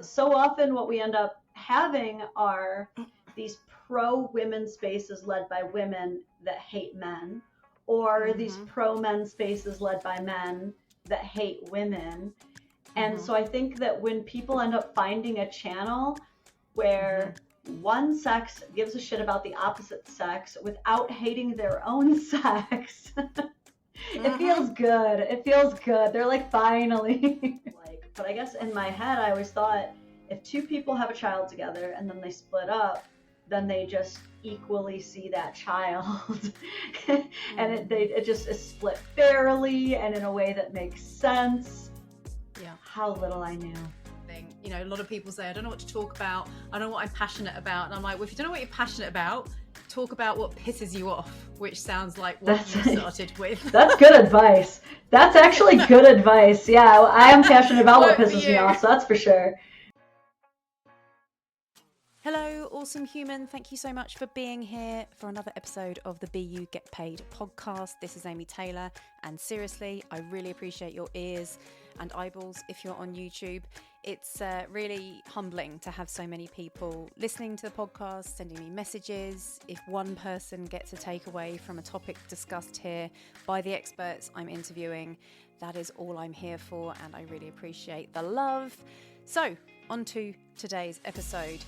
So often what we end up having are these pro women spaces led by women that hate men, or these Mm-hmm. pro men spaces led by men that hate women. And Mm-hmm. so I think that when people end up finding a channel Mm-hmm. where one sex gives a shit about the opposite sex without hating their own sex, it Mm-hmm. feels good. It feels good. They're like, finally. But I guess in my head, I always thought if two people have a child together and then they split up, then they just equally see that child. And Mm. it just is split fairly and in a way that makes sense. Yeah. How little I knew. You know, a lot of people say, I don't know what to talk about. I don't know what I'm passionate about. And I'm like, well, if you don't know what you're passionate about, talk about what pisses you off, which sounds like what you started with. That's good advice. That's actually good advice. Yeah, I am passionate about what pisses me off, so that's for sure. Hello, awesome human. Thank you so much for being here for another episode of the Be You Get Paid podcast. This is Amy Taylor, and seriously, I really appreciate your ears and eyeballs if you're on YouTube. It's really humbling to have so many people listening to the podcast, sending me messages. If one person gets a takeaway from a topic discussed here by the experts I'm interviewing, that is all I'm here for, and I really appreciate the love. So, on to today's episode.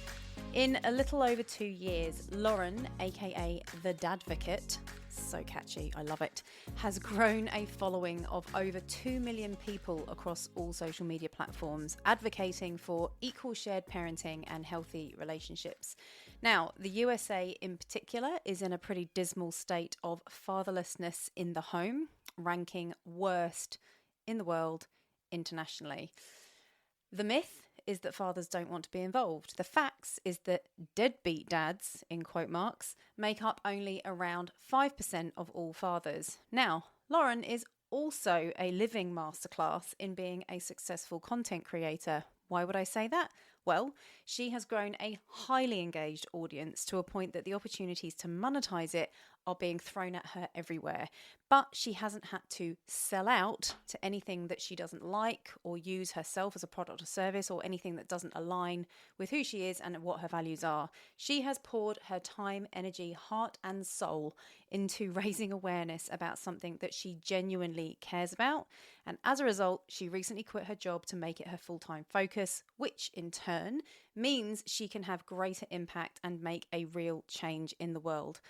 In a little over 2 years, Lauren, aka the Dadvocate, so catchy, I love it, has grown a following of over 2 million people across all social media platforms, advocating for equal shared parenting and healthy relationships. Now, the USA in particular is in a pretty dismal state of fatherlessness in the home, ranking worst in the world internationally. The myth is that fathers don't want to be involved. The facts is that deadbeat dads, in quote marks, make up only around 5% of all fathers. Now, Lauren is also a living masterclass in being a successful content creator. Why would I say that? Well, she has grown a highly engaged audience to a point that the opportunities to monetize it are being thrown at her everywhere. But she hasn't had to sell out to anything that she doesn't like or use herself as a product or service or anything that doesn't align with who she is and what her values are. She has poured her time, energy, heart, and soul into raising awareness about something that she genuinely cares about. And as a result, she recently quit her job to make it her full-time focus, which in turn means she can have greater impact and make a real change in the world.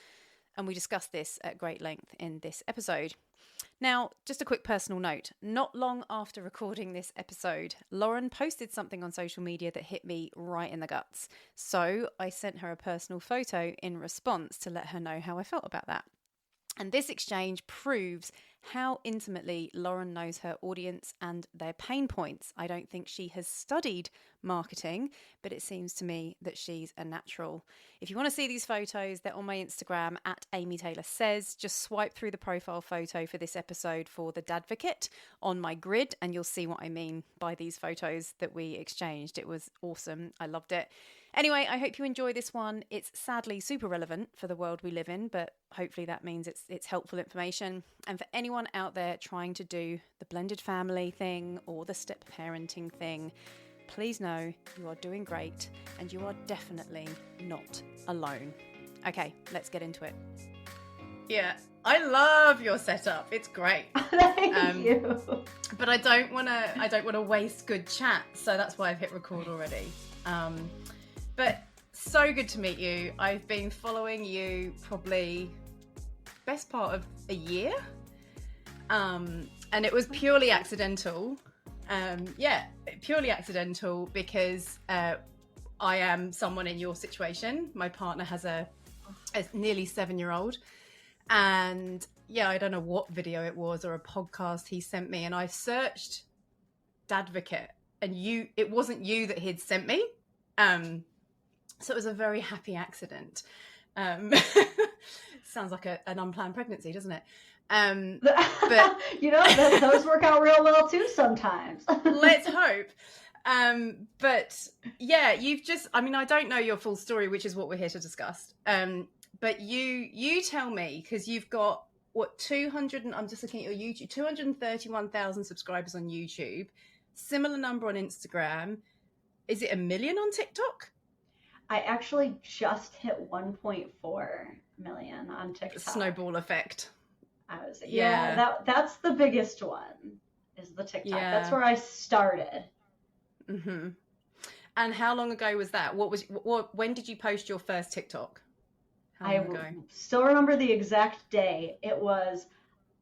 And we discussed this at great length in this episode. Now, just a quick personal note. Not long after recording this episode, Lauren posted something on social media that hit me right in the guts. So I sent her a personal photo in response to let her know how I felt about that. And this exchange proves how intimately Lauren knows her audience and their pain points. I don't think she has studied marketing, but it seems to me that she's a natural. If you want to see these photos, they're on my Instagram at Amy Taylor Says. Just swipe through the profile photo for this episode for the Dadvocate on my grid, and you'll see what I mean by these photos that we exchanged. It was awesome. I loved it. Anyway, I hope you enjoy this one. It's sadly super relevant for the world we live in, but hopefully that means it's helpful information. And for anyone out there trying to do the blended family thing or the step parenting thing, please know you are doing great and you are definitely not alone. Okay, let's get into it. Yeah, I love your setup. It's great. Thank you. But I don't want to waste good chat, so that's why I've hit record already. But so good to meet you. I've been following you probably best part of a year. And it was purely accidental. Purely accidental because I am someone in your situation. My partner has a nearly 7-year-old. And I don't know what video it was or a podcast he sent me. And I searched Dadvocate and it wasn't you that he'd sent me. So it was a very happy accident. Sounds like an unplanned pregnancy, doesn't it? But those work out real well too sometimes. Let's hope. But you've just, I don't know your full story, which is what we're here to discuss. But you tell me, because you've got what 200, and I'm just looking at your YouTube, 231,000 subscribers on YouTube, similar number on Instagram. is it 1 million on TikTok? I actually just hit 1.4 million on TikTok. Snowball effect. That's the biggest one, is the TikTok. Yeah. That's where I started. Mm-hmm. And how long ago was that? When did you post your first TikTok? How long ago? Still remember the exact day. It was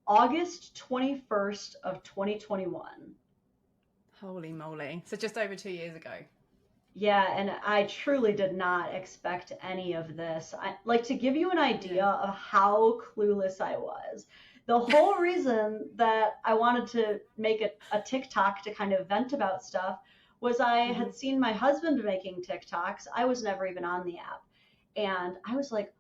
August 21st of 2021. Holy moly. So just over 2 years ago. Yeah, and I truly did not expect any of this. To give you an idea of how clueless I was. The whole reason that I wanted to make a TikTok to kind of vent about stuff was I had seen my husband making TikToks. I was never even on the app. And I was like,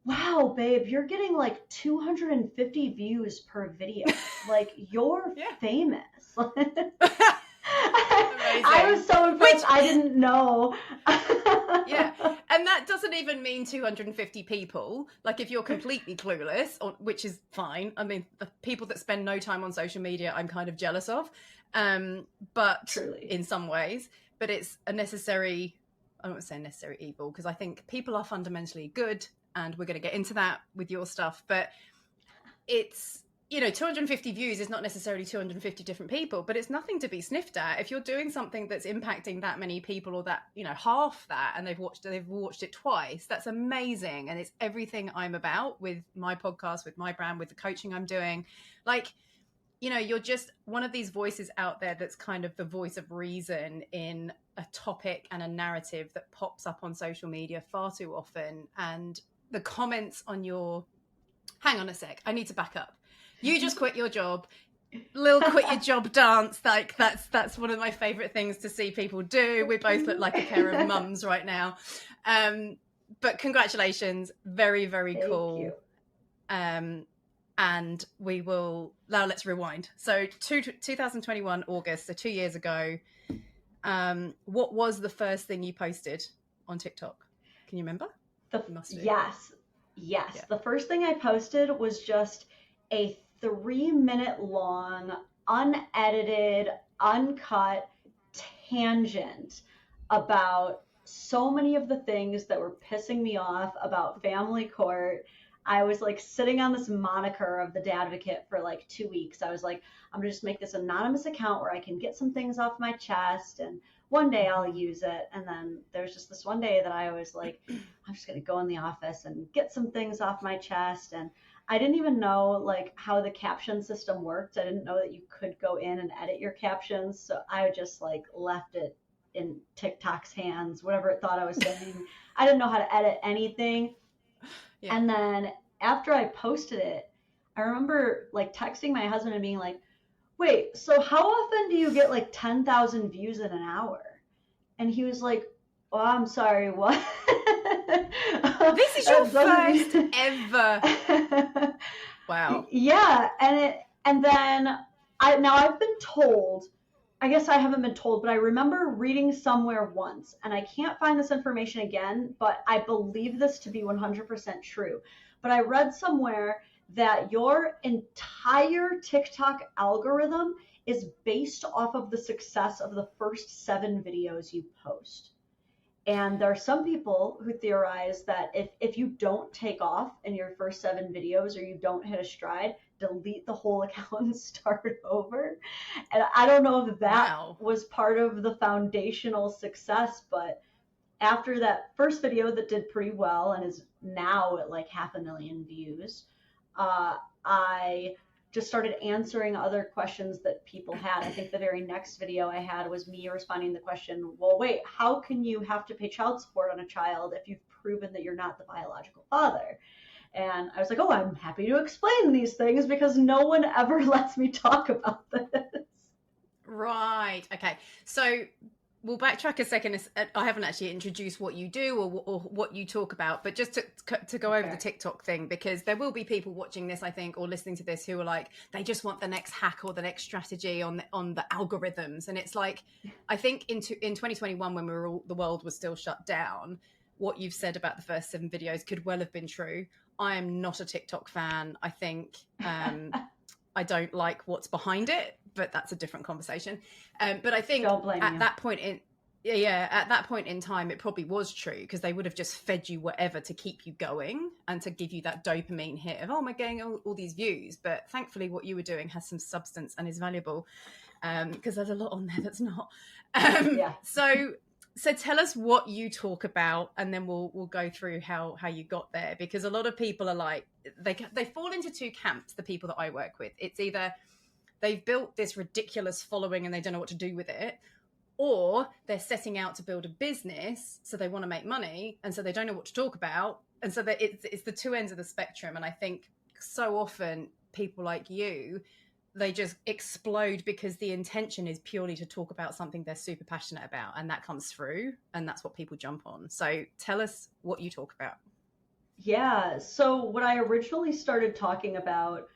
wow, babe, you're getting like 250 views per video. Like, you're famous. I was so impressed. I didn't know. Yeah. And that doesn't even mean 250 people. Like, if you're completely clueless, which is fine. I mean, the people that spend no time on social media, I'm kind of jealous of. But truly, in some ways, but it's a necessary, I don't want to say necessary evil, because I think people are fundamentally good, and we're going to get into that with your stuff. But it's, 250 views is not necessarily 250 different people, but it's nothing to be sniffed at. If you're doing something that's impacting that many people, or that, half that, and they've watched it twice, that's amazing. And it's everything I'm about with my podcast, with my brand, with the coaching I'm doing. Like, you're just one of these voices out there that's kind of the voice of reason in a topic and a narrative that pops up on social media far too often. And the comments on hang on a sec, I need to back up. You just quit your job. Little quit your job dance. Like, that's one of my favorite things to see people do. We both look like a pair of mums right now. But congratulations. Very, very cool. Thank you. And we will, now let's rewind. So 2021 August, so 2 years ago, what was the first thing you posted on TikTok? Can you remember? Yes. Yeah. The first thing I posted was just a 3-minute long, unedited, uncut tangent about so many of the things that were pissing me off about family court. I was like sitting on this moniker of the Dadvocate for like 2 weeks. I was like, I'm gonna just make this anonymous account where I can get some things off my chest, and one day I'll use it. And then there's just this one day that I was like, I'm just gonna go in the office and get some things off my chest. And I didn't even know like how the caption system worked. I didn't know that you could go in and edit your captions. So I just like left it in TikTok's hands, whatever it thought I was saying. I didn't know how to edit anything. Yeah. And then after I posted it, I remember like texting my husband and being like, wait, so how often do you get like 10,000 views in an hour? And he was like, oh, I'm sorry, what? This is your first ever. Wow. Yeah. And then I've been told, I guess I haven't been told, but I remember reading somewhere once, and I can't find this information again, but I believe this to be 100% true. But I read somewhere that your entire TikTok algorithm is based off of the success of the first 7 videos you post. And there are some people who theorize that if you don't take off in your first 7 videos, or you don't hit a stride, delete the whole account and start over. And I don't know if that was part of the foundational success, but after that first video that did pretty well and is now at like 500,000 views, I just started answering other questions that people had. I think the very next video I had was me responding to the question, well, wait, how can you have to pay child support on a child if you've proven that you're not the biological father? And I was like, oh, I'm happy to explain these things because no one ever lets me talk about this. Right. Okay. So we'll backtrack a second. I haven't actually introduced what you do or what you talk about, but just to go over the TikTok thing, because there will be people watching this, I think, or listening to this who are like, they just want the next hack or the next strategy on the algorithms. And it's like, I think in 2021, when the world was still shut down, what you've said about the first 7 videos could well have been true. I am not a TikTok fan. I think I don't like what's behind it, but that's a different conversation. But I think at that point yeah, at that point in time, it probably was true, because they would have just fed you whatever to keep you going and to give you that dopamine hit of, oh, I'm getting all these views. But thankfully, what you were doing has some substance and is valuable, because there's a lot on there that's not. Yeah. So tell us what you talk about, and then we'll go through how you got there, because a lot of people are like, they fall into two camps. The people that I work with, it's either they've built this ridiculous following and they don't know what to do with it, or they're setting out to build a business, so they want to make money, and so they don't know what to talk about. And so it's the two ends of the spectrum. And I think so often people like you, they just explode because the intention is purely to talk about something they're super passionate about, and that comes through, and that's what people jump on. So tell us what you talk about. Yeah. So what I originally started talking about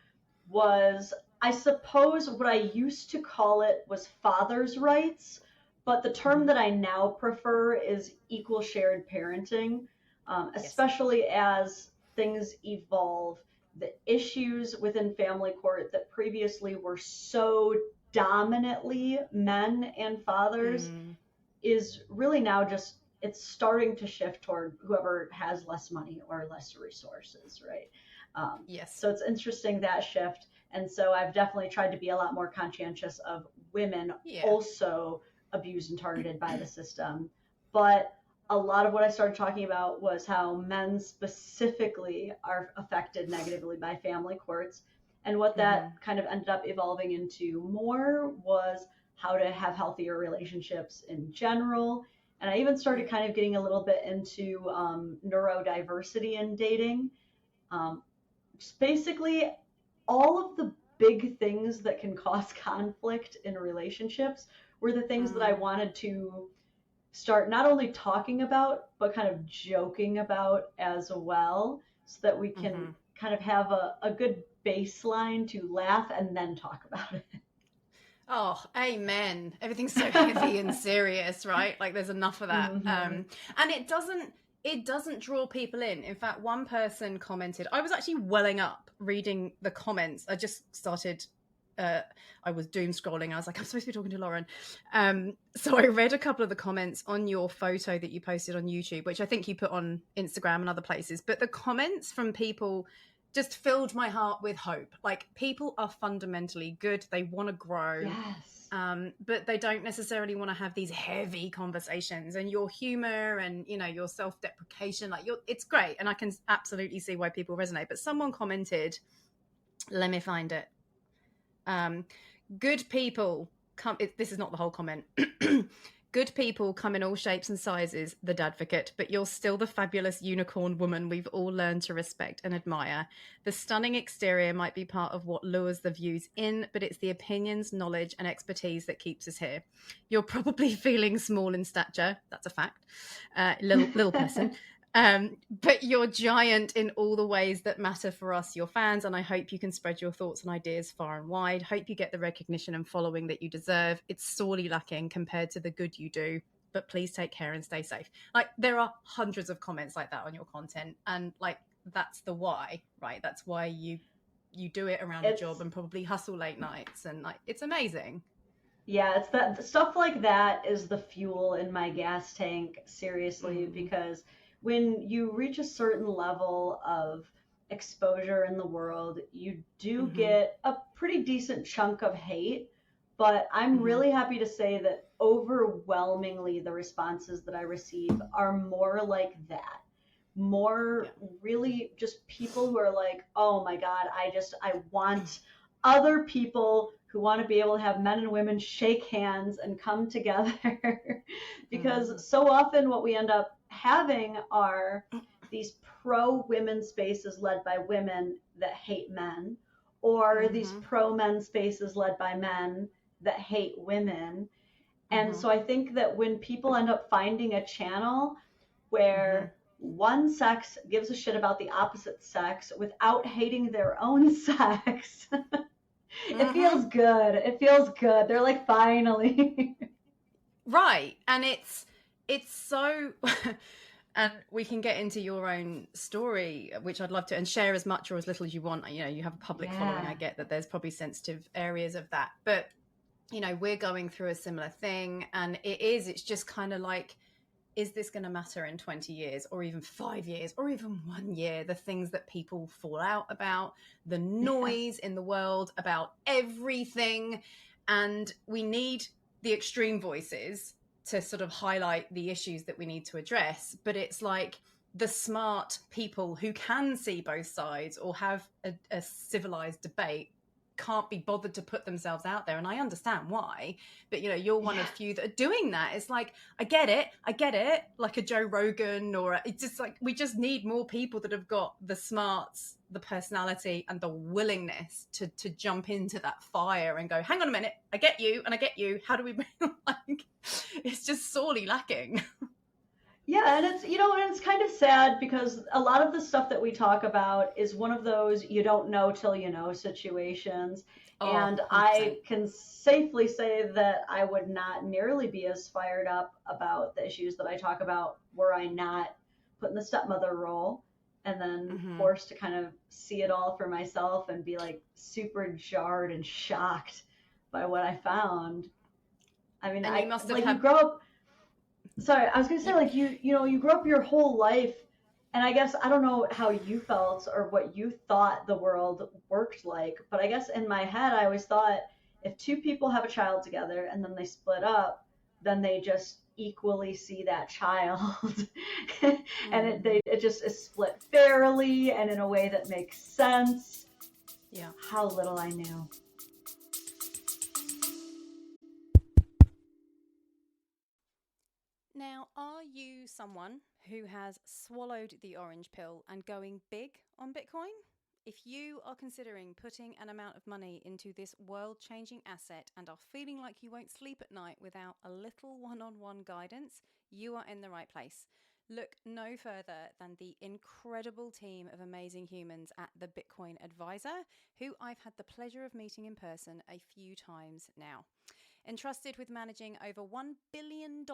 was, I suppose what I used to call it was father's rights, but the term Mm-hmm. that I now prefer is equal shared parenting, Yes. especially as things evolve. The issues within family court that previously were so dominantly men and fathers Mm. is really now just, it's starting to shift toward whoever has less money or less resources, right? Yes. So it's interesting, that shift. And so I've definitely tried to be a lot more conscientious of women Yeah. also abused and targeted by the system. But a lot of what I started talking about was how men specifically are affected negatively by family courts. And what Mm-hmm. that kind of ended up evolving into more was how to have healthier relationships in general. And I even started kind of getting a little bit into neurodiversity in dating. Just basically, all of the big things that can cause conflict in relationships were the things that I Mm. wanted to start not only talking about, but kind of joking about as well, so that we can Mm-hmm. kind of have a good baseline to laugh and then talk about it. Oh, amen. Everything's so heavy and serious, right? Like there's enough of that. Mm-hmm. And it doesn't draw people in. In fact, one person commented, I was actually welling up reading the comments. I just started I was doom scrolling. I was like, I'm supposed to be talking to Lauren. So I read a couple of the comments on your photo that you posted on YouTube, which I think you put on Instagram and other places. But the comments from people just filled my heart with hope. Like, people are fundamentally good. They want to grow. Yes. But they don't necessarily want to have these heavy conversations. And your humor and, your self-deprecation, like it's great. And I can absolutely see why people resonate. But someone commented, let me find it. Good people come. This is not the whole comment. Good people come in all shapes and sizes, the Dadvocate, but you're still the fabulous unicorn woman we've all learned to respect and admire. The stunning exterior might be part of what lures the views in, but it's the opinions, knowledge, and expertise that keeps us here. You're probably feeling small in stature. That's a fact. Little person. But you're giant in all the ways that matter for us, your fans, and I hope you can spread your thoughts and ideas far and wide. Hope you get the recognition and following that you deserve. It's sorely lacking compared to the good you do, but please take care and stay safe. Like, there are hundreds of comments like that on your content, and like, that's the why, right? That's why you do it around a job and probably hustle late nights, and like, it's amazing. Yeah, it's that stuff like that is the fuel in my gas tank, seriously, Mm. because when you reach a certain level of exposure in the world, you do Mm-hmm. get a pretty decent chunk of hate. But I'm Mm-hmm. really happy to say that overwhelmingly the responses that I receive are more like that. Yeah. More really just people who are like, oh my God, I want other people who want to be able to have men and women shake hands and come together. Mm. Because so often what we end up having are these pro women spaces led by women that hate men, or these Mm-hmm. pro men spaces led by men that hate women. And Mm-hmm. so I think that when people end up finding a channel Mm-hmm. where one sex gives a shit about the opposite sex without hating their own sex, it Mm-hmm. feels good. It feels good. They're like, finally. Right. And it's so and we can get into your own story, which I'd love to, and share as much or as little as you want. You have a public following. Yeah. I get that there's probably sensitive areas of that. But we're going through a similar thing, and it's just kind of like, is this going to matter in 20 years or even 5 years or even 1 year? The things that people fall out about, the noise in the world about everything. And we need the extreme voices to sort of highlight the issues that we need to address. But it's like the smart people who can see both sides or have a civilized debate can't be bothered to put themselves out there. And I understand why, but you're one of few that are doing that. It's like, I get it, like a Joe Rogan, or it's just like, we just need more people that have got the smarts, the personality, and the willingness to jump into that fire and go, hang on a minute, I get you and I get you, how do we like, it's just sorely lacking. Yeah, and it's kind of sad because a lot of the stuff that we talk about is one of those you don't know till you know situations. Oh, And 100%. I can safely say that I would not nearly be as fired up about the issues that I talk about were I not put in the stepmother role and then forced to kind of see it all for myself and be like super jarred and shocked by what I found. I mean, and you must have you grow up. Sorry, I was gonna say, like, you grew up your whole life, and I guess I don't know how you felt or what you thought the world worked like, but I guess in my head I always thought if two people have a child together and then they split up, then they just equally see that child, and it just is split fairly and in a way that makes sense. Yeah. How little I knew. Now, are you someone who has swallowed the orange pill and going big on Bitcoin? If you are considering putting an amount of money into this world-changing asset and are feeling like you won't sleep at night without a little one-on-one guidance, you are in the right place. Look no further than the incredible team of amazing humans at the Bitcoin Advisor, who I've had the pleasure of meeting in person a few times now. Entrusted with managing over $1 billion,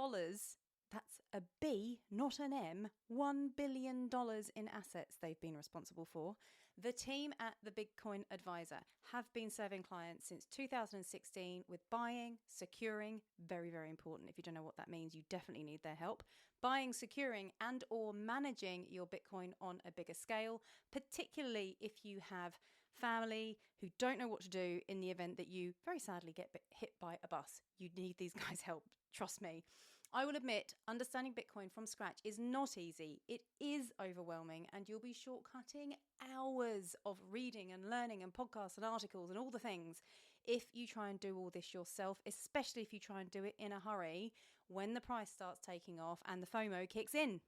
that's a B, not an M, $1 billion in assets they've been responsible for. The team at the Bitcoin Advisor have been serving clients since 2016 with buying, securing, very, very important. If you don't know what that means, you definitely need their help. Buying, securing, and or managing your Bitcoin on a bigger scale, particularly if you have family who don't know what to do in the event that you very sadly get hit by a bus. You need these guys' help, trust me. I will admit, understanding Bitcoin from scratch is not easy. It is overwhelming, and you'll be shortcutting hours of reading and learning and podcasts and articles and all the things if you try and do all this yourself, especially if you try and do it in a hurry when the price starts taking off and the FOMO kicks in.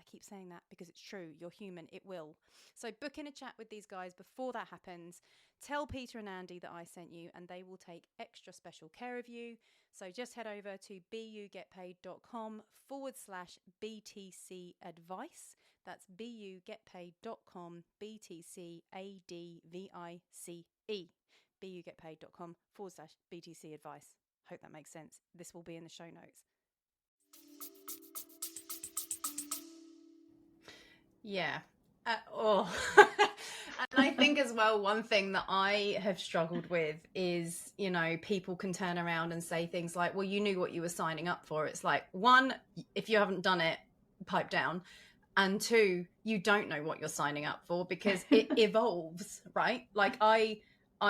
I keep saying that because it's true. You're human. It will. So book in a chat with these guys before that happens. Tell Peter and Andy that I sent you, and they will take extra special care of you. So just head over to bugetpaid.com/BTC advice. That's bugetpaid.com BTC ADVICE. bugetpaid.com/BTC advice. Hope that makes sense. This will be in the show notes. Yeah. And I think as well, one thing that I have struggled with is, people can turn around and say things like, well, you knew what you were signing up for. It's like, one, if you haven't done it, pipe down. And two, you don't know what you're signing up for because it evolves, right? Like I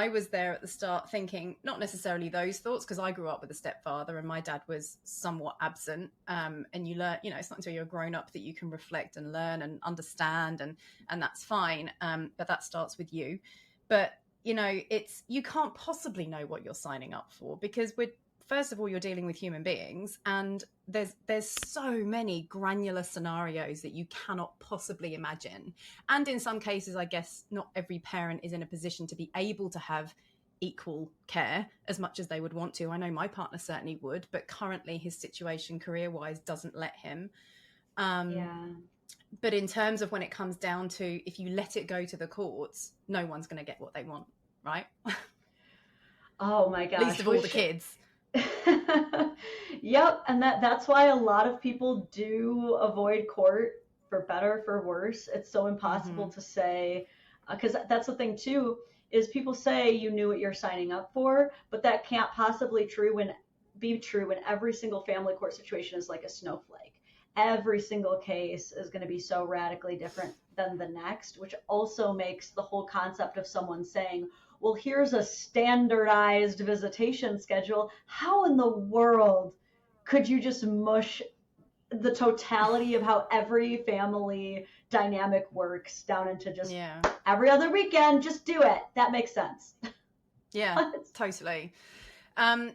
was there at the start thinking, not necessarily those thoughts, because I grew up with a stepfather and my dad was somewhat absent. And you learn, it's not until you're grown up that you can reflect and learn and understand, and that's fine. But that starts with you. But, you can't possibly know what you're signing up for because first of all, you're dealing with human beings, and there's so many granular scenarios that you cannot possibly imagine. And in some cases, I guess not every parent is in a position to be able to have equal care as much as they would want to. I know my partner certainly would, but currently his situation career-wise doesn't let him. But in terms of when it comes down to if you let it go to the courts, no one's going to get what they want, right? Oh my gosh. Least of all the kids. Yep, and that's why a lot of people do avoid court, for better, for worse. It's so impossible to say, because that's the thing too. is people say you knew what you're signing up for, but that can't possibly be true when every single family court situation is like a snowflake. Every single case is going to be so radically different than the next, which also makes the whole concept of someone saying, well, here's a standardized visitation schedule. How in the world could you just mush the totality of how every family dynamic works down into just every other weekend? Just do it. That makes sense. Yeah, totally.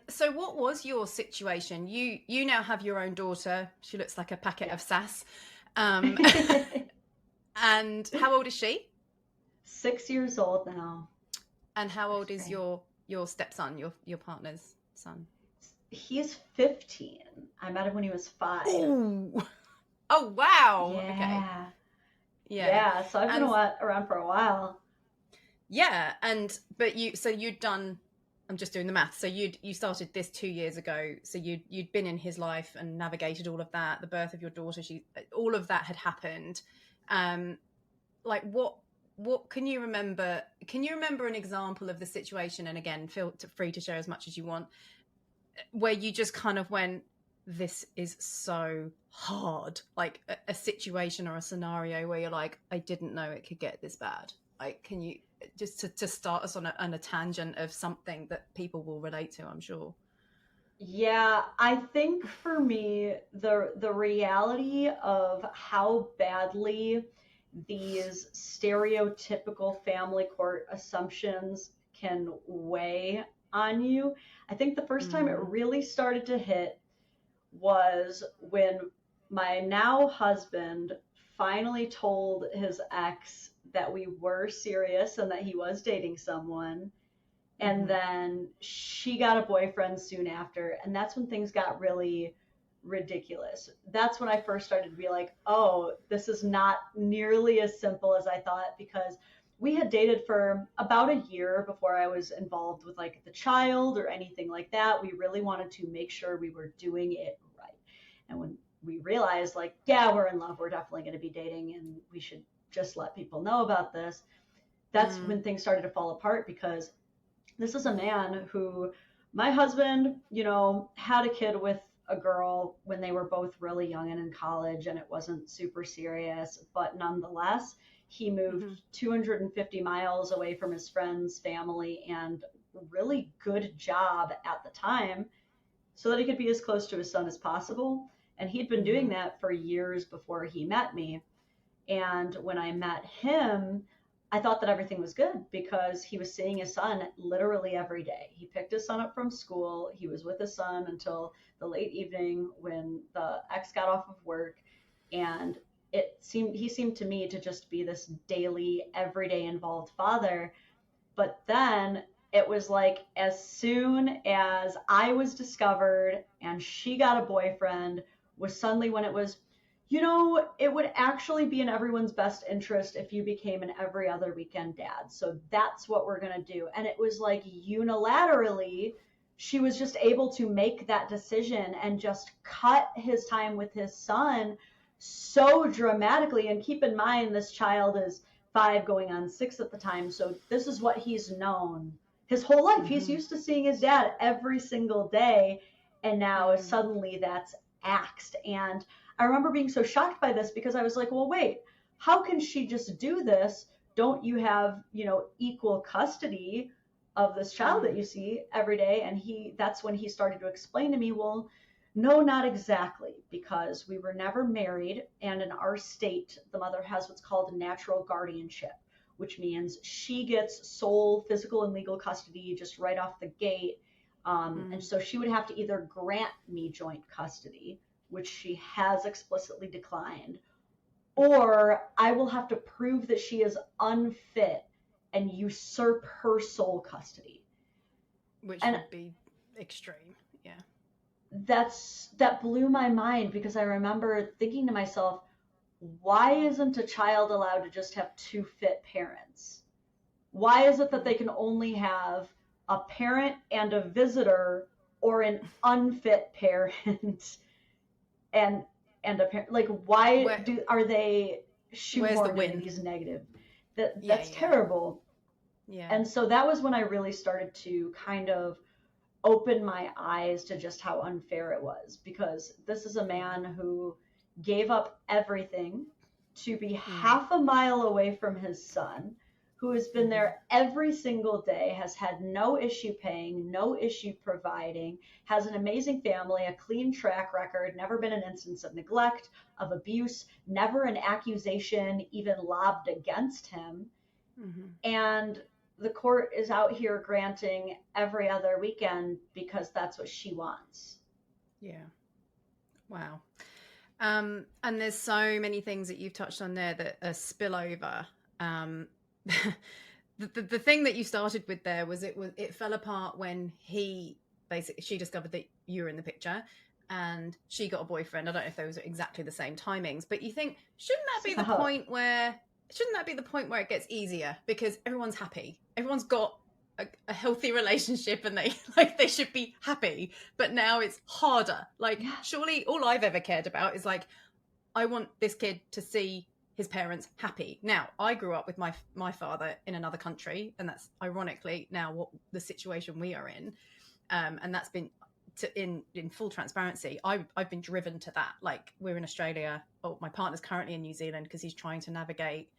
So what was your situation? You now have your own daughter. She looks like a packet of sass. And how old is she? 6 years old now. And how old is your stepson, your partner's son? He's 15. I met him when he was 5. Ooh. Oh, wow. Yeah. Okay. Yeah. So I've been around for a while. Yeah. But you'd done, I'm just doing the math. So you started this 2 years ago. So you'd been in his life and navigated all of that. The birth of your daughter, all of that had happened. Like what can you remember? Can you remember an example of the situation? And again, feel free to share as much as you want, where you just kind of went, this is so hard. Like a situation or a scenario where you're like, I didn't know it could get this bad. Like, can you just to start us on a tangent of something that people will relate to, I'm sure. Yeah, I think for me, the reality of how badly these stereotypical family court assumptions can weigh on you. I think the first time it really started to hit was when my now husband finally told his ex that we were serious and that he was dating someone. And then she got a boyfriend soon after. And that's when things got really ridiculous. That's when I first started to be like, oh, this is not nearly as simple as I thought, because we had dated for about a year before I was involved with like the child or anything like that. We really wanted to make sure we were doing it right. And when we realized like, yeah, we're in love, we're definitely going to be dating and we should just let people know about this. That's when things started to fall apart, because this is a man who, my husband, had a kid with a girl when they were both really young and in college, and it wasn't super serious, but nonetheless, he moved 250 miles away from his friend's family and really good job at the time so that he could be as close to his son as possible. And he'd been doing that for years before he met me. And when I met him, I thought that everything was good because he was seeing his son literally every day. He picked his son up from school. He was with his son until the late evening when the ex got off of work. And he seemed to me to just be this daily, everyday involved father. But then it was like, as soon as I was discovered and she got a boyfriend, was suddenly when it was, it would actually be in everyone's best interest if you became an every other weekend dad. So that's what we're going to do. And it was like unilaterally, she was just able to make that decision and just cut his time with his son so dramatically. And keep in mind, this child is 5 going on 6 at the time. So this is what he's known his whole life. He's used to seeing his dad every single day. And now suddenly that's axed. And I remember being so shocked by this because I was like, well, wait, how can she just do this? Don't you have, equal custody of this child that you see every day? And that's when he started to explain to me, well, no, not exactly, because we were never married. And in our state, the mother has what's called natural guardianship, which means she gets sole physical and legal custody just right off the gate. And so she would have to either grant me joint custody, which she has explicitly declined, or I will have to prove that she is unfit and usurp her sole custody. Which would be extreme, yeah. That blew my mind, because I remember thinking to myself, why isn't a child allowed to just have 2 fit parents? Why is it that they can only have a parent and a visitor, or an unfit parent? And apparently, like, why are they shoehorned into these negative? That's terrible. Yeah. And so that was when I really started to kind of open my eyes to just how unfair it was, because this is a man who gave up everything to be half a mile away from his son, who has been there every single day, has had no issue paying, no issue providing, has an amazing family, a clean track record, never been an instance of neglect, of abuse, never an accusation even lobbed against him. And the court is out here granting every other weekend because that's what she wants. Yeah. Wow. And there's so many things that you've touched on there that are spillover. The thing that you started with there was it fell apart when she discovered that you were in the picture, and she got a boyfriend. I don't know if those are exactly the same timings, but you think, shouldn't that be the point where it gets easier, because everyone's happy, everyone's got a healthy relationship, and they should be happy. But now it's harder. Surely all I've ever cared about is I want this kid to see his parents happy. Now, I grew up with my father in another country, and that's ironically now what the situation we are in. And that's been in full transparency. I've been driven to that. We're in Australia. My partner's currently in New Zealand because he's trying to navigate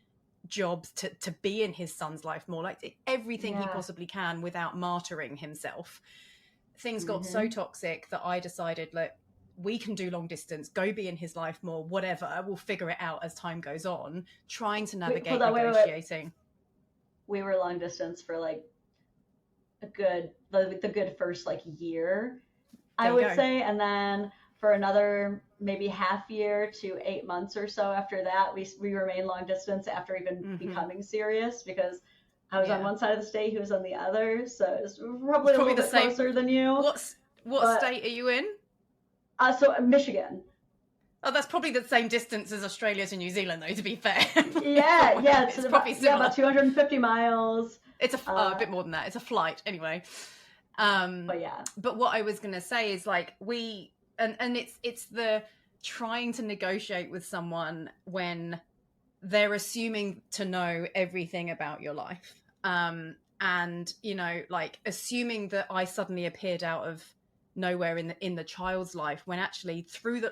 jobs to be in his son's life more, everything he possibly can without martyring himself. Things got so toxic that I decided, look, we can do long distance, go be in his life more, whatever, we'll figure it out as time goes on, trying to navigate negotiating. We were long distance for the good first year, I would say, and then for another maybe half year to 8 months or so after that, we remained long distance after even becoming serious, because I was on one side of the state, he was on the other, so it's probably a little bit closer than you. What state are you in? So Michigan. Oh, that's probably the same distance as Australia to New Zealand, though, to be fair. Yeah, it's probably similar. About 250 miles. It's a bit more than that. It's a flight, anyway. But what I was going to say is and it's the trying to negotiate with someone when they're assuming to know everything about your life. And, assuming that I suddenly appeared out of nowhere in the child's life, when actually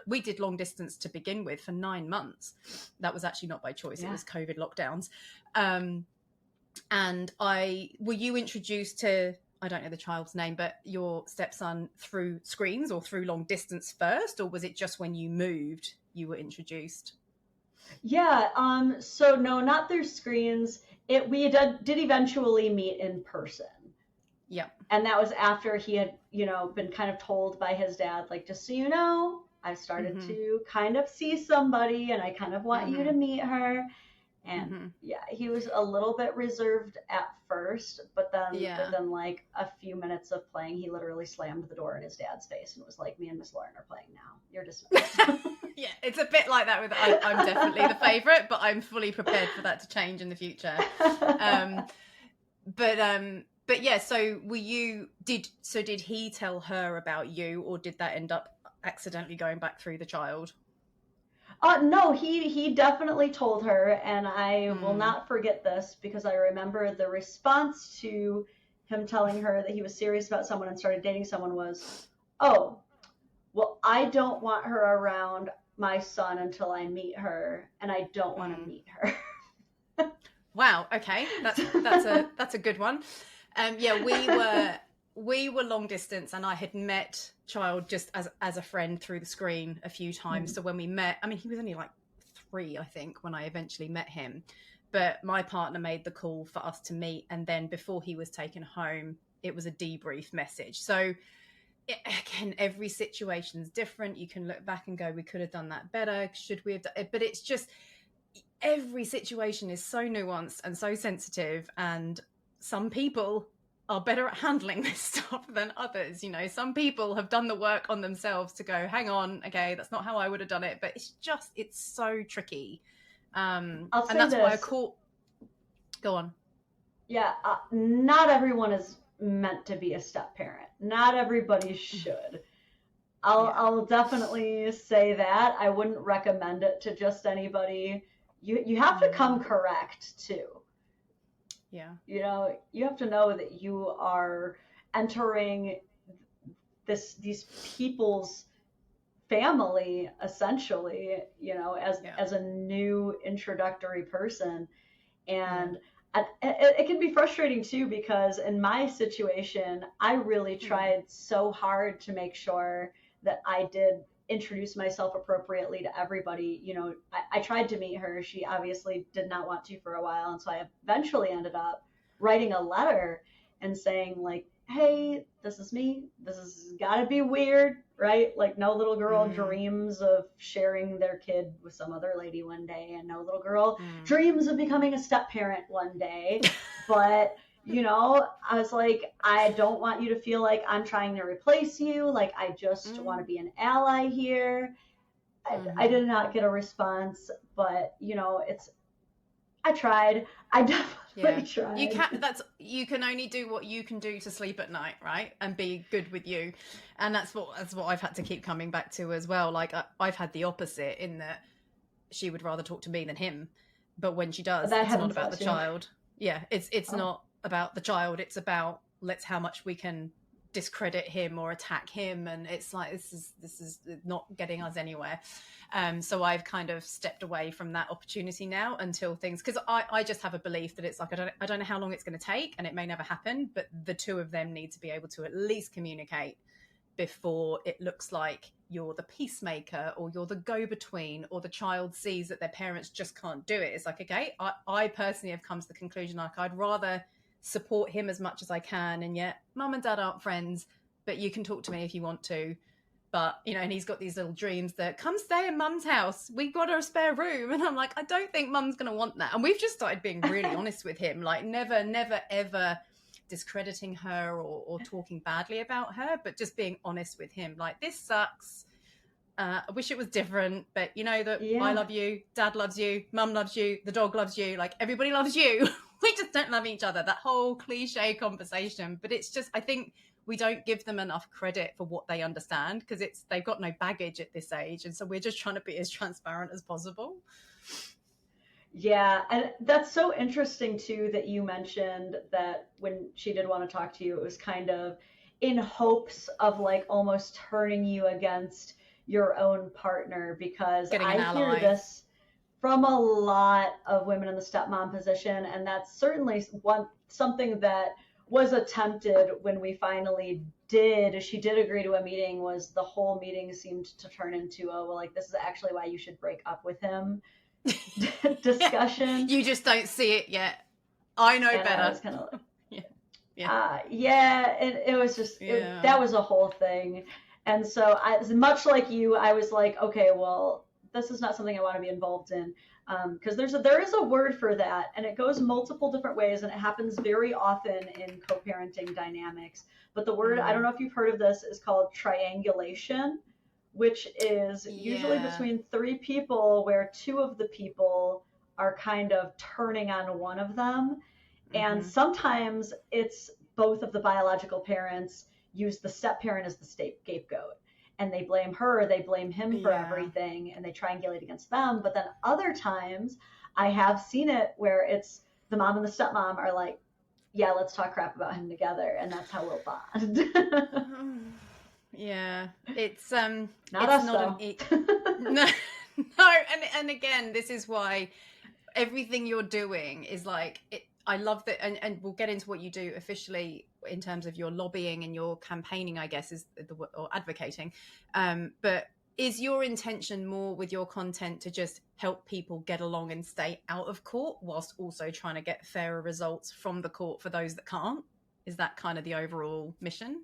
we did long distance to begin with for 9 months. That was actually not by choice. It was COVID lockdowns. And were you introduced to, I don't know the child's name, but your stepson through screens or through long distance first, or was it just when you moved you were introduced? Yeah. So no, not through screens. We did eventually meet in person. Yeah. And that was after he had, been kind of told by his dad, just so you know, I started to kind of see somebody, and I kind of want you to meet her. And he was a little bit reserved at first, but then within a few minutes of playing, he literally slammed the door in his dad's face and was like, "Me and Miss Lauren are playing now. You're dismissed." Yeah, it's a bit like that with I'm definitely the favorite, but I'm fully prepared for that to change in the future. But yeah, so did he tell her about you, or did that end up accidentally going back through the child? No, he definitely told her, and I will not forget this, because I remember the response to him telling her that he was serious about someone and started dating someone was, "Oh, well, I don't want her around my son until I meet her, and I don't want to meet her." Wow. Okay, that's a good one. We were long distance, and I had met child just as a friend through the screen a few times. So when we met, he was only 3, I think, when I eventually met him. But my partner made the call for us to meet, and then before he was taken home, it was a debrief message. So again, every situation's different. You can look back and go, we could have done that better. Should we have done it? But it's just, every situation is so nuanced and so sensitive, and some people are better at handling this stuff than others. Some people have done the work on themselves to go, hang on, okay, that's not how I would have done it. But it's so tricky. And that's why I call. Go on. Yeah, not everyone is meant to be a step parent. Not everybody should. I'll definitely say that. I wouldn't recommend it to just anybody. You have to come correct too. Yeah. You know, you have to know that you are entering these people's family essentially, you know, Yeah. as a new introductory person. Mm. And it can be frustrating too, because in my situation, I really Mm. tried so hard to make sure that I did introduce myself appropriately to everybody. You know, I tried to meet her. She obviously did not want to for a while. And so I eventually ended up writing a letter and saying, like, hey, this is me. This has got to be weird, right? Like, no little girl Mm. dreams of sharing their kid with some other lady one day, and no little girl Mm. dreams of becoming a step parent one day. But, you know, I was like, I don't want you to feel like I'm trying to replace you. Like, I just want to Mm. be an ally here. I Mm-hmm. did not get a response, but, you know, I tried. I Yeah. definitely tried. You can only do what you can do to sleep at night, right? And be good with you. And that's what I've had to keep coming back to as well. Like I've had the opposite in that she would rather talk to me than him. But when she does, That it's not happens a about lot the too. child. Yeah, it's Oh, not about the child. It's about let's how much we can discredit him or attack him, and it's like this is not getting us anywhere. So I've kind of stepped away from that opportunity now until things, because I just have a belief that it's like I don't know how long it's going to take, and it may never happen, but the two of them need to be able to at least communicate before it looks like you're the peacemaker or you're the go-between, or the child sees that their parents just can't do it. It's like, okay, I personally have come to the conclusion, like, I'd rather support him as much as I can, and yet mum and dad aren't friends, but you can talk to me if you want to. But, you know, and he's got these little dreams that come stay in mum's house, we've got a spare room, and I'm like, I don't think mum's gonna want that. And we've just started being really honest with him, like never ever discrediting her or talking badly about her, but just being honest with him, like, this sucks. I wish it was different, but you know that I yeah. love you, dad loves you, mum loves you, the dog loves you, like everybody loves you. We just don't love each other. That whole cliche conversation. But it's just, I think we don't give them enough credit for what they understand, because they've got no baggage at this age. And so we're just trying to be as transparent as possible. Yeah, and that's so interesting too that you mentioned that when she did want to talk to you, it was kind of in hopes of like almost turning you against your own partner, because Getting an I hear ally. this from a lot of women in the stepmom position, and that's certainly something that was attempted when we finally did. She did agree to a meeting. Was the whole meeting seemed to turn into a, well, like, this is actually why you should break up with him Yeah. discussion. You just don't see it yet. I know And I better. was kind of like, Yeah. Yeah. yeah, it was just Yeah. that was a whole thing. And so much like you, I was like, okay, well, this is not something I want to be involved in, because there is a word for that, and it goes multiple different ways, and it happens very often in co-parenting dynamics. But the word, I don't Mm. know if you've heard of this, is called triangulation, which is usually Yeah. between three people, where two of the people are kind of turning on one of them. And Mm-hmm. sometimes it's both of the biological parents use the step parent as the scapegoat, and they blame her, they blame him for Yeah. everything, and they triangulate against them. But then other times I have seen it where it's the mom and the stepmom are like, yeah, let's talk crap about him together, and that's how we'll bond. Yeah. Not It's us not an though. no. No, and again, this is why everything you're doing is like it. I love that, and we'll get into what you do officially in terms of your lobbying and your campaigning, I guess, is or advocating. But is your intention more with your content to just help people get along and stay out of court, whilst also trying to get fairer results from the court for those that can't? Is that kind of the overall mission?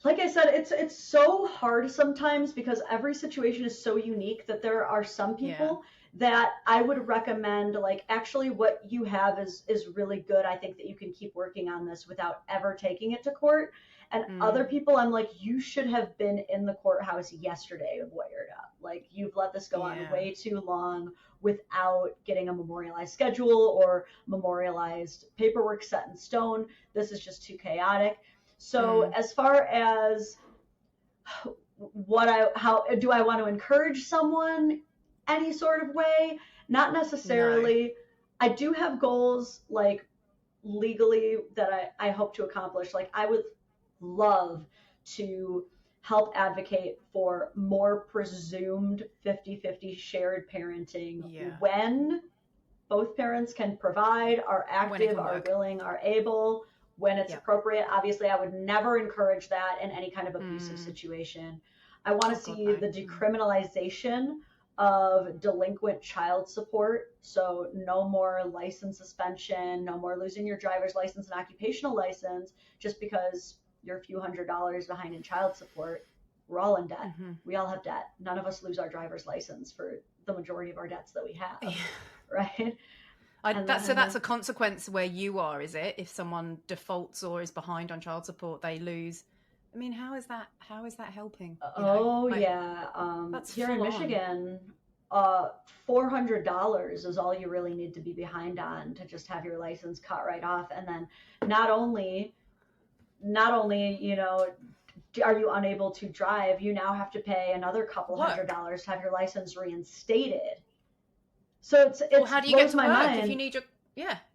Like I said, it's so hard sometimes, because every situation is so unique, that there are some Yeah. people that I would recommend, like, actually what you have is really good. I think that you can keep working on this without ever taking it to court. And other Mm. people, I'm like, you should have been in the courthouse yesterday lawyered up. Like, you've let this go on Yeah. way too long without getting a memorialized schedule or memorialized paperwork set in stone. This is just too chaotic. So Mm. as far as how do I want to encourage someone any sort of way? Not No. necessarily. I do have goals, like, legally that I hope to accomplish. Like, I would love to help advocate for more presumed 50-50 shared parenting when both parents can provide, are active, are willing, are able, when it's appropriate. Obviously, I would never encourage that in any kind of abusive situation. I want to see the decriminalization of delinquent child support. So no more license suspension, no more losing your driver's license and occupational license just because you're a few $100s behind in child support. We're all in debt. We all have debt. None of us lose our driver's license for the majority of our debts that we have, right? So that's a consequence where you are, is it? If someone defaults or is behind on child support, they lose. I mean, how is that helping? That's here in Michigan, $400 is all you really need to be behind on to just have your license cut right off. And then not only, you know, are you unable to drive, you now have to pay another couple $100 to have your license reinstated. So it's well, how do you get to work mind. If you need your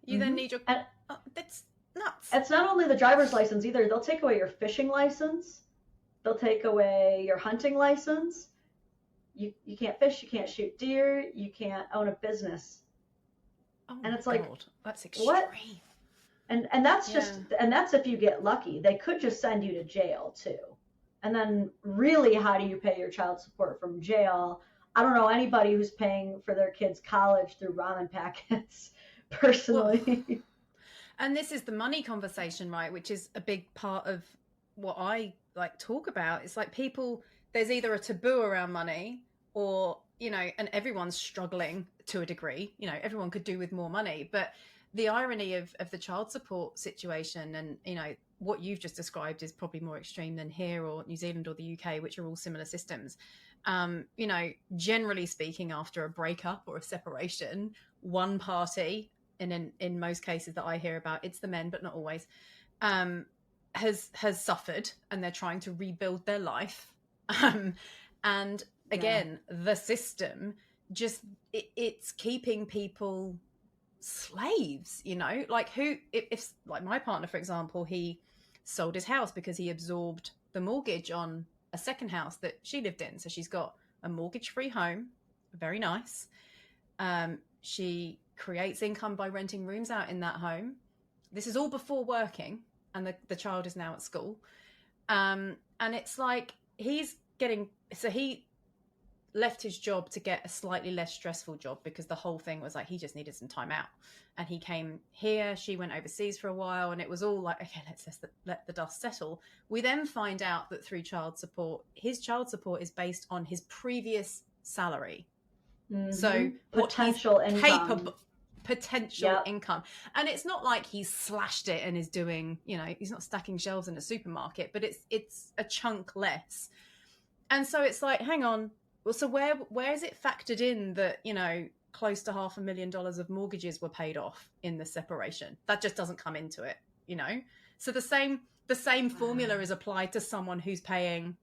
then need your that's nuts. It's not only the driver's license either. They'll take away your fishing license, they'll take away your hunting license. You can't fish, you can't shoot deer, you can't own a business. And it's like, that's extreme. What? And that's just and that's if you get lucky. They could just send you to jail too. And then really, how do you pay your child support from jail? I don't know anybody who's paying for their kids' college through ramen packets, personally. Well, and this is the money conversation, right? Which is a big part of what I talk about. It's like there's either a taboo around money or, you know, and everyone's struggling to a degree. You know, everyone could do with more money. But the irony of the child support situation and, you know, what you've just described is probably more extreme than here or New Zealand or the UK, which are all similar systems. You know, generally speaking, after a breakup or a separation, one party, and in most cases that I hear about, it's the men, but not always, has suffered and they're trying to rebuild their life. And again, the system just, it's keeping people slaves, you know, like if like my partner, for example, he sold his house because he absorbed the mortgage on a second house that she lived in. So she's got a mortgage-free home, very nice. She creates income by renting rooms out in that home. This is all before working, and the child is now at school. And it's like he left his job to get a slightly less stressful job because the whole thing was like he just needed some time out. And he came here, she went overseas for a while, and it was all like, okay, let's let the dust settle. We then find out that through child support, his child support is based on his previous salary. So potential income. Potential income. And it's not like he's slashed it and is doing, you know, he's not stacking shelves in a supermarket, but it's a chunk less. And so it's like, hang on, well, so where is it factored in that, you know, close to $500,000 of mortgages were paid off in the separation? That just doesn't come into it, you know? So the same formula is applied to someone who's paying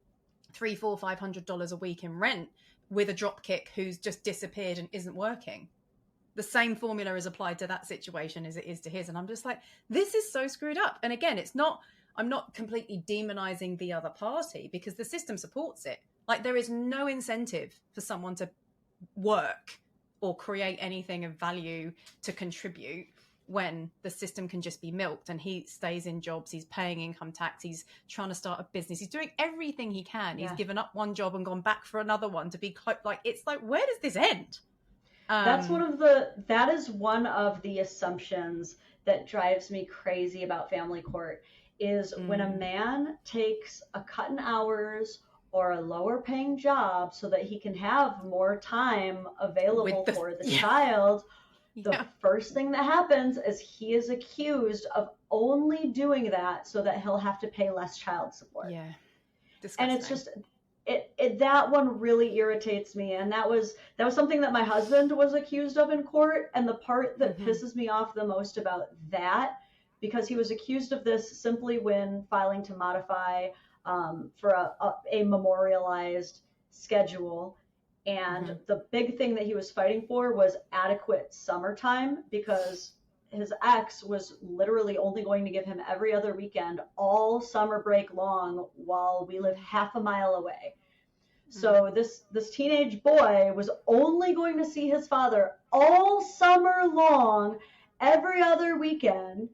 $300, $400, $500 a week in rent with a dropkick who's just disappeared and isn't working. The same formula is applied to that situation as it is to his. And I'm just like, this is so screwed up. And again, I'm not completely demonizing the other party because the system supports it. Like, there is no incentive for someone to work or create anything of value to contribute when the system can just be milked, and he stays in jobs, he's paying income tax, he's trying to start a business, he's doing everything he can. He's given up one job and gone back for another one to be like, it's like, where does this end? That is one of the assumptions that drives me crazy about family court is when a man takes a cut in hours or a lower paying job so that he can have more time available for the child. The first thing that happens is he is accused of only doing that so that he'll have to pay less child support. Yeah. Disgusting. And it's just, that one really irritates me. And that was something that my husband was accused of in court. And the part that pisses me off the most about that, because he was accused of this simply when filing to modify for a memorialized schedule. And the big thing that he was fighting for was adequate summertime, because his ex was literally only going to give him every other weekend all summer break long while we live half a mile away. So this teenage boy was only going to see his father all summer long, every other weekend.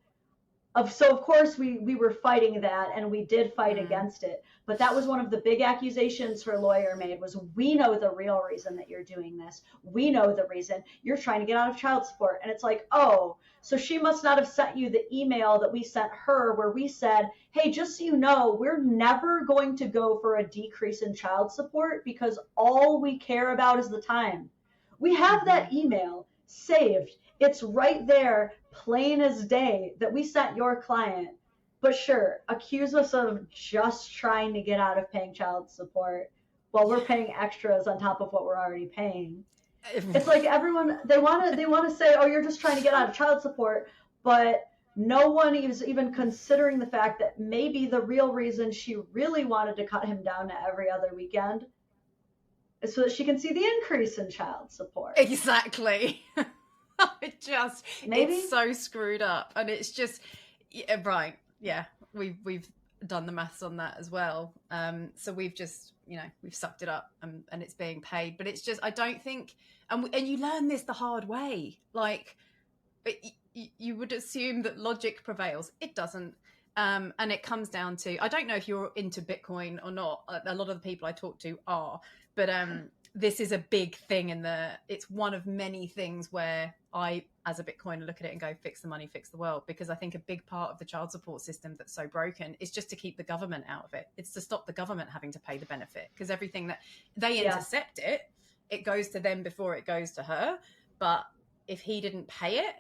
So of course we were fighting that, and we did fight against it. But that was one of the big accusations her lawyer made, was, we know the real reason that you're doing this. We know the reason you're trying to get out of child support. And it's like, oh, so she must not have sent you the email that we sent her where we said, hey, just so you know, we're never going to go for a decrease in child support because all we care about is the time. We have that email saved. It's right there, plain as day, that we sent your client. But sure, accuse us of just trying to get out of paying child support while we're paying extras on top of what we're already paying. It's like everyone, they want to say, oh, you're just trying to get out of child support, but no one is even considering the fact that maybe the real reason she really wanted to cut him down to every other weekend is so that she can see the increase in child support. Exactly. Maybe? It's so screwed up, and it's just right. Yeah, we've done the maths on that as well. So we've just, we've sucked it up, and it's being paid. But it's just, I don't think, and you learn this the hard way. Like, you would assume that logic prevails. It doesn't. And it comes down to, I don't know if you're into Bitcoin or not. A lot of the people I talk to are, but this is a big thing it's one of many things where I, as a Bitcoiner, look at it and go, fix the money, fix the world. Because I think a big part of the child support system that's so broken is just to keep the government out of it. It's to stop the government having to pay the benefit, because everything that they intercept it goes to them before it goes to her. But if he didn't pay it,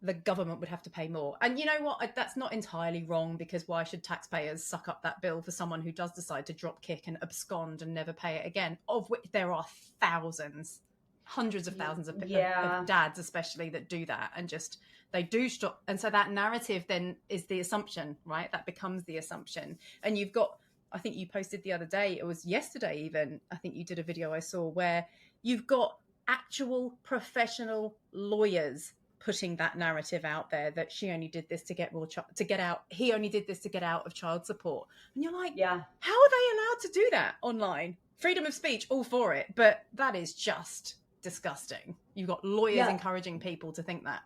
the government would have to pay more. And you know what? That's not entirely wrong, because why should taxpayers suck up that bill for someone who does decide to drop kick and abscond and never pay it again, of which there are thousands, hundreds of thousands of dads especially that do that, and just they do stop. And so that narrative then is the assumption, right? That becomes the assumption. And you've got, I think you posted the other day, it was yesterday even, I think you did a video I saw, where you've got actual professional lawyers putting that narrative out there, that she only did this to get he only did this to get out of child support. And you're like, how are they allowed to do that online? Freedom of speech, all for it, but that is just disgusting. You've got lawyers encouraging people to think that.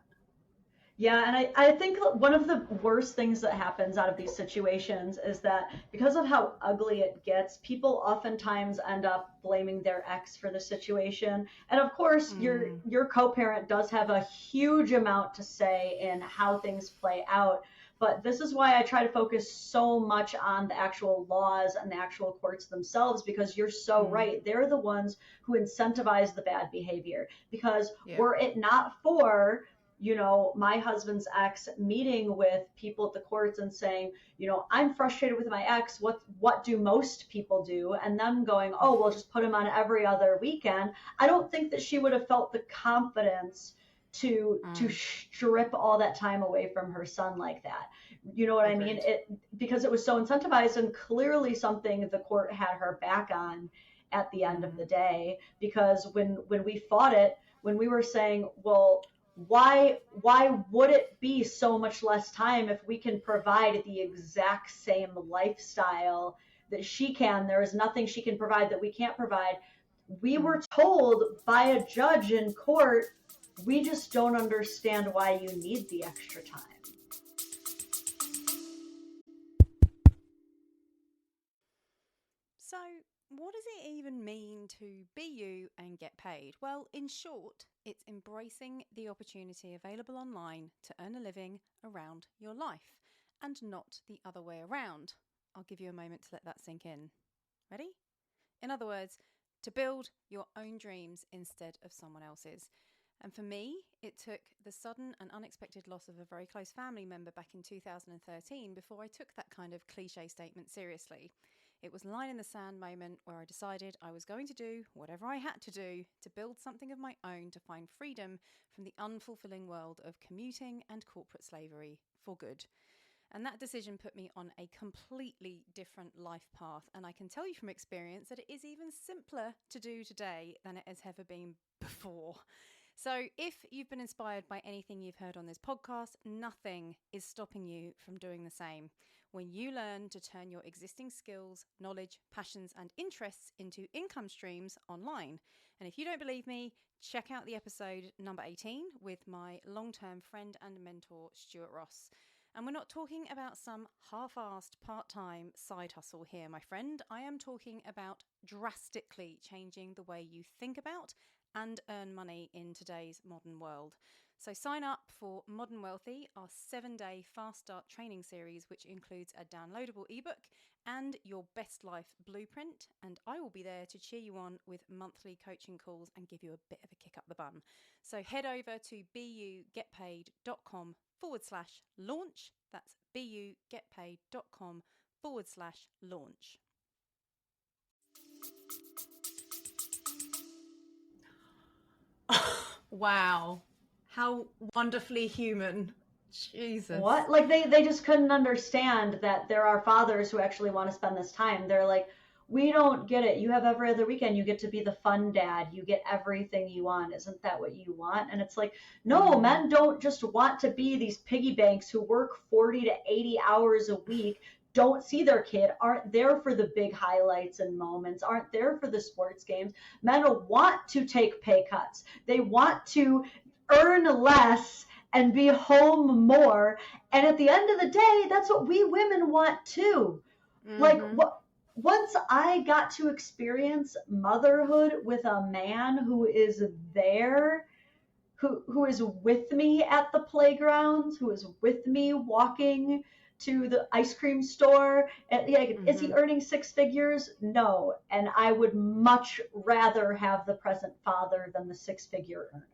Yeah, and I think one of the worst things that happens out of these situations is that because of how ugly it gets, people oftentimes end up blaming their ex for the situation. And of course, your co-parent does have a huge amount to say in how things play out. But this is why I try to focus so much on the actual laws and the actual courts themselves, because you're so right. They're the ones who incentivize the bad behavior. Because were it not for my husband's ex meeting with people at the courts and saying, I'm frustrated with my ex. What do most people do? And them going, oh, well, just put him on every other weekend. I don't think that she would have felt the confidence to strip all that time away from her son like that. You know what I mean? Because it was so incentivized, and clearly something the court had her back on at the end of the day. Because when we fought it, when we were saying, well, why would it be so much less time if we can provide the exact same lifestyle that she can? There is nothing she can provide that we can't provide. We were told by a judge in court, we just don't understand why you need the extra time. So, what does it even mean to be you and get paid? Well, in short, it's embracing the opportunity available online to earn a living around your life, and not the other way around. I'll give you a moment to let that sink in. Ready? In other words, to build your own dreams instead of someone else's. And for me, it took the sudden and unexpected loss of a very close family member back in 2013 before I took that kind of cliche statement seriously. It was a line in the sand moment where I decided I was going to do whatever I had to do to build something of my own, to find freedom from the unfulfilling world of commuting and corporate slavery for good. And that decision put me on a completely different life path. And I can tell you from experience that it is even simpler to do today than it has ever been before. So if you've been inspired by anything you've heard on this podcast, nothing is stopping you from doing the same. When you learn to turn your existing skills, knowledge, passions, and interests into income streams online. And if you don't believe me, check out the episode number 18 with my long-term friend and mentor, Stuart Ross. And we're not talking about some half-assed part-time side hustle here, my friend. I am talking about drastically changing the way you think about and earn money in today's modern world. So sign up for Modern Wealthy, our 7-day fast start training series, which includes a downloadable ebook and your best life blueprint. And I will be there to cheer you on with monthly coaching calls and give you a bit of a kick up the bum. So head over to bugetpaid.com/launch. That's bugetpaid.com/launch. Wow. How wonderfully human. Jesus. What? Like they just couldn't understand that there are fathers who actually want to spend this time. They're like, we don't get it. You have every other weekend. You get to be the fun dad. You get everything you want. Isn't that what you want? And it's like, no, men don't just want to be these piggy banks who work 40 to 80 hours a week, don't see their kid, aren't there for the big highlights and moments, aren't there for the sports games. Men want to take pay cuts. They want to earn less and be home more. And at the end of the day, that's what we women want too. Like, once I got to experience motherhood with a man who is there, who is with me at the playgrounds, who is with me walking to the ice cream store, and is he earning 6 figures? No. And I would much rather have the present father than the 6-figure earner,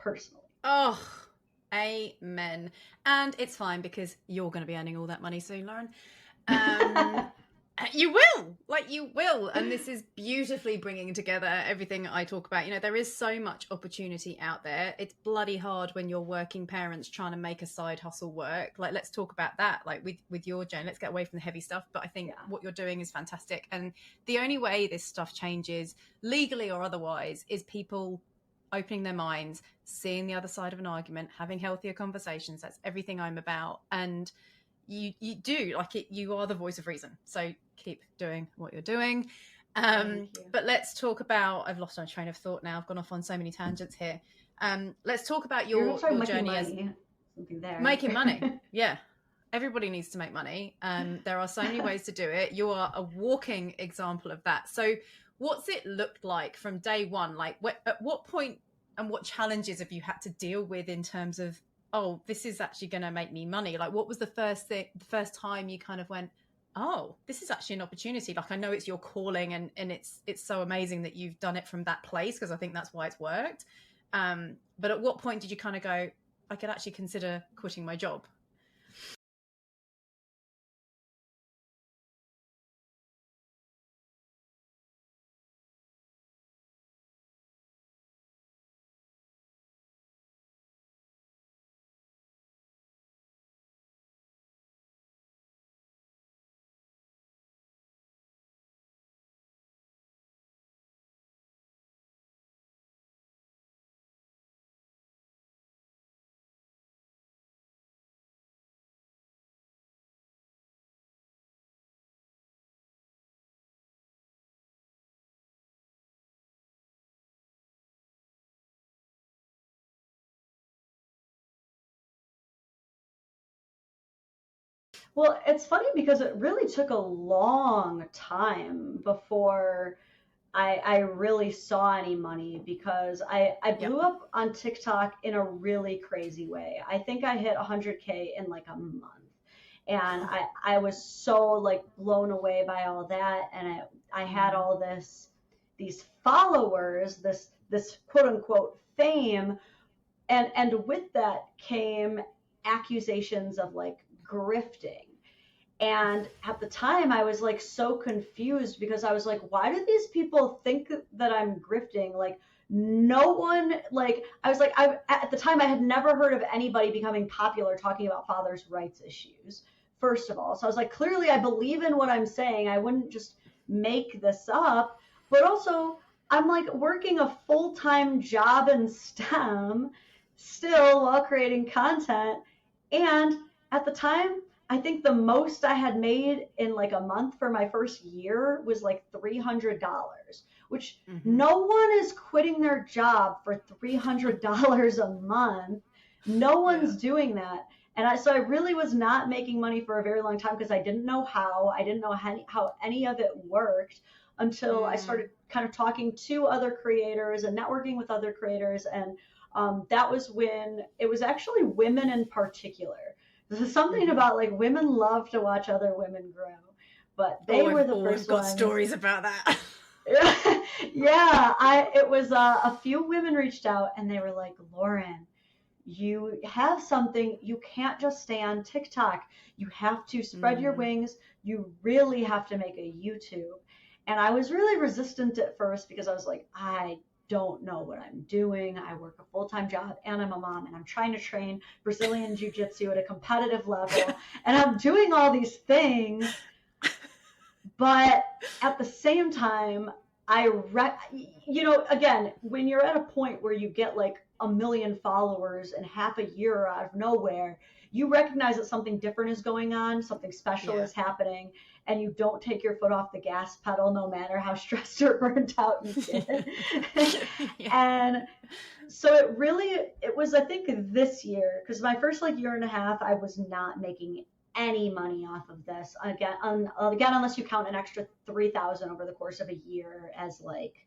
personally. Oh, amen. And it's fine because you're going to be earning all that money soon, Lauren. You will. And this is beautifully bringing together everything I talk about. You know, there is so much opportunity out there. It's bloody hard when you're working parents trying to make a side hustle work. Like, let's talk about that, like with your journey. Let's get away from the heavy stuff. But I think what you're doing is fantastic. And the only way this stuff changes, legally or otherwise, is people opening their minds, seeing the other side of an argument, having healthier conversations. That's everything I'm about. And you do, like, it, you are the voice of reason. So keep doing what you're doing. But let's talk about, I've lost my train of thought now. I've gone off on so many tangents here. Let's talk about your journey as making money. Yeah. Everybody needs to make money. There are so many ways to do it. You are a walking example of that. So what's it looked like from day one? Like, at what point and what challenges have you had to deal with in terms of, oh, this is actually going to make me money? Like, what was the first time you kind of went, oh, this is actually an opportunity? Like, I know it's your calling and it's so amazing that you've done it from that place, because I think that's why it's worked. But at what point did you kind of go, I could actually consider quitting my job? Well, it's funny because it really took a long time before I really saw any money, because I blew up on TikTok in a really crazy way. I think I hit 100K in like a month. And I was so like blown away by all that. And I had all these followers, this quote unquote fame. And with that came accusations of like grifting. And at the time I was like so confused, because I was like, why do these people think that I'm grifting? Like, no one, like, I was like, at the time I had never heard of anybody becoming popular talking about fathers' rights issues, first of all. So I was like, clearly I believe in what I'm saying. I wouldn't just make this up. But also, I'm like working a full-time job in STEM still while creating content. And at the time, I think the most I had made in like a month for my first year was like $300, which no one is quitting their job for $300 a month. No one's doing that. So I really was not making money for a very long time because I didn't know how. I didn't know how any of it worked until I started kind of talking to other creators and networking with other creators. And that was when it was actually women in particular. There's something about like women love to watch other women grow, but they were the first got ones. Stories about that. Yeah, it was a few women reached out and they were like, Lauren, you have something. You can't just stay on TikTok. You have to spread your wings. You really have to make a YouTube. And I was really resistant at first because I was like, I don't know what I'm doing. I work a full-time job and I'm a mom and I'm trying to train Brazilian Jiu-Jitsu at a competitive level. And I'm doing all these things. But at the same time, again, when you're at a point where you get like 1 million followers in half a year out of nowhere, you recognize that something different is going on, something special is happening, and you don't take your foot off the gas pedal no matter how stressed or burnt out you get. And so it was, I think, this year, because my first like year and a half, I was not making any money off of this. Again, unless you count an extra 3,000 over the course of a year as like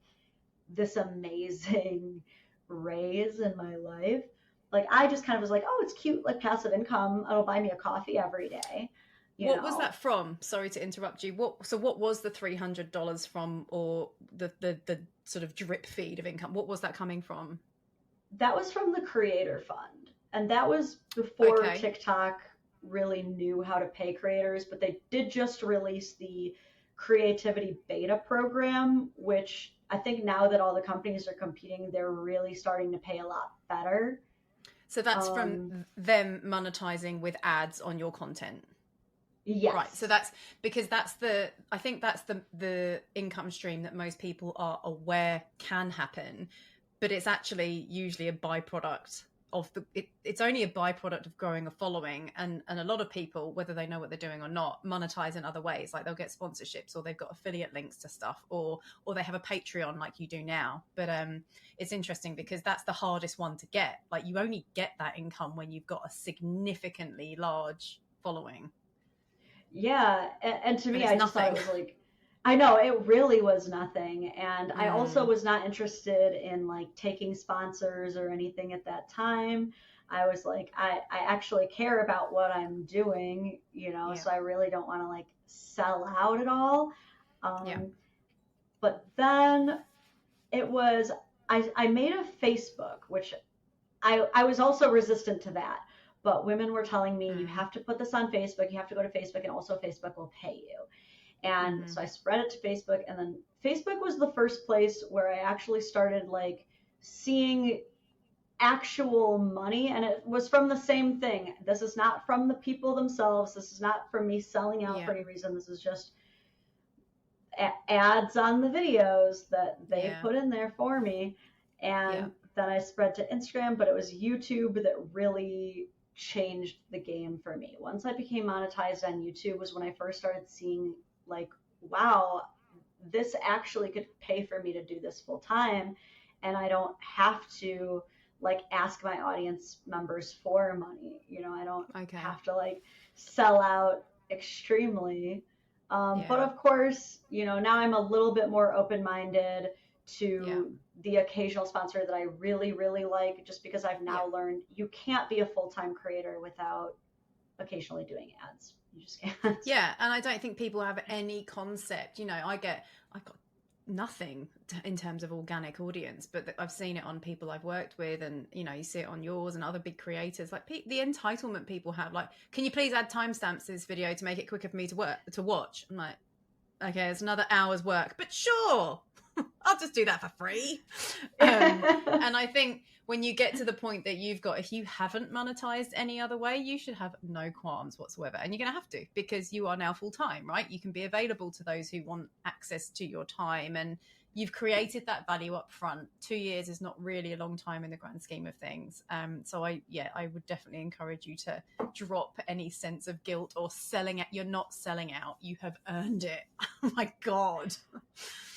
this amazing raise in my life. Like I just kind of was like, oh, it's cute, like passive income. It'll buy me a coffee every day. What was that from? Sorry to interrupt you. What was the $300 from, or the sort of drip feed of income? What was that coming from? That was from the Creator Fund, and that was before TikTok really knew how to pay creators, but they did just release the creativity beta program, which I think now that all the companies are competing, they're really starting to pay a lot better. So that's from them monetizing with ads on your content. Yes. Right. So I think that's the income stream that most people are aware can happen, but it's actually usually a byproduct of it's only a byproduct of growing a following, and a lot of people, whether they know what they're doing or not, monetize in other ways. Like they'll get sponsorships, or they've got affiliate links to stuff, or they have a Patreon like you do now. But it's interesting because that's the hardest one to get. Like you only get that income when you've got a significantly large following. Yeah, and to me, I just thought it was like, I know it really was nothing. And I also was not interested in like taking sponsors or anything at that time. I was like, I actually care about what I'm doing, so I really don't want to like sell out at all. But then it was, I made a Facebook, which I was also resistant to that. But women were telling me, you have to put this on Facebook. You have to go to Facebook, and also Facebook will pay you. And so I spread it to Facebook, and then Facebook was the first place where I actually started like seeing actual money. And it was from the same thing. This is not from the people themselves. This is not from me selling out for any reason. This is just ads on the videos that they put in there for me. And then I spread to Instagram, but it was YouTube that really changed the game for me. Once I became monetized on YouTube was when I first started seeing like, wow, this actually could pay for me to do this full time, and I don't have to like ask my audience members for money. I don't have to like sell out extremely. But of course, now I'm a little bit more open-minded to the occasional sponsor that I really, really like, just because I've now learned you can't be a full-time creator without occasionally doing ads. You just can't. Yeah, and I don't think people have any concept. I got nothing in terms of organic audience, but I've seen it on people I've worked with, and you see it on yours and other big creators. Like the entitlement people have, like, can you please add timestamps to this video to make it quicker for me to watch? I'm like, okay, it's another hour's work, but sure. I'll just do that for free. And I think when you get to the point that if you haven't monetized any other way, you should have no qualms whatsoever. And you're going to have to, because you are now full time, right? You can be available to those who want access to your time. And, you've created that value up front. 2 years is not really a long time in the grand scheme of things. So I would definitely encourage you to drop any sense of guilt or selling out. You're not selling out. You have earned it. Oh my God.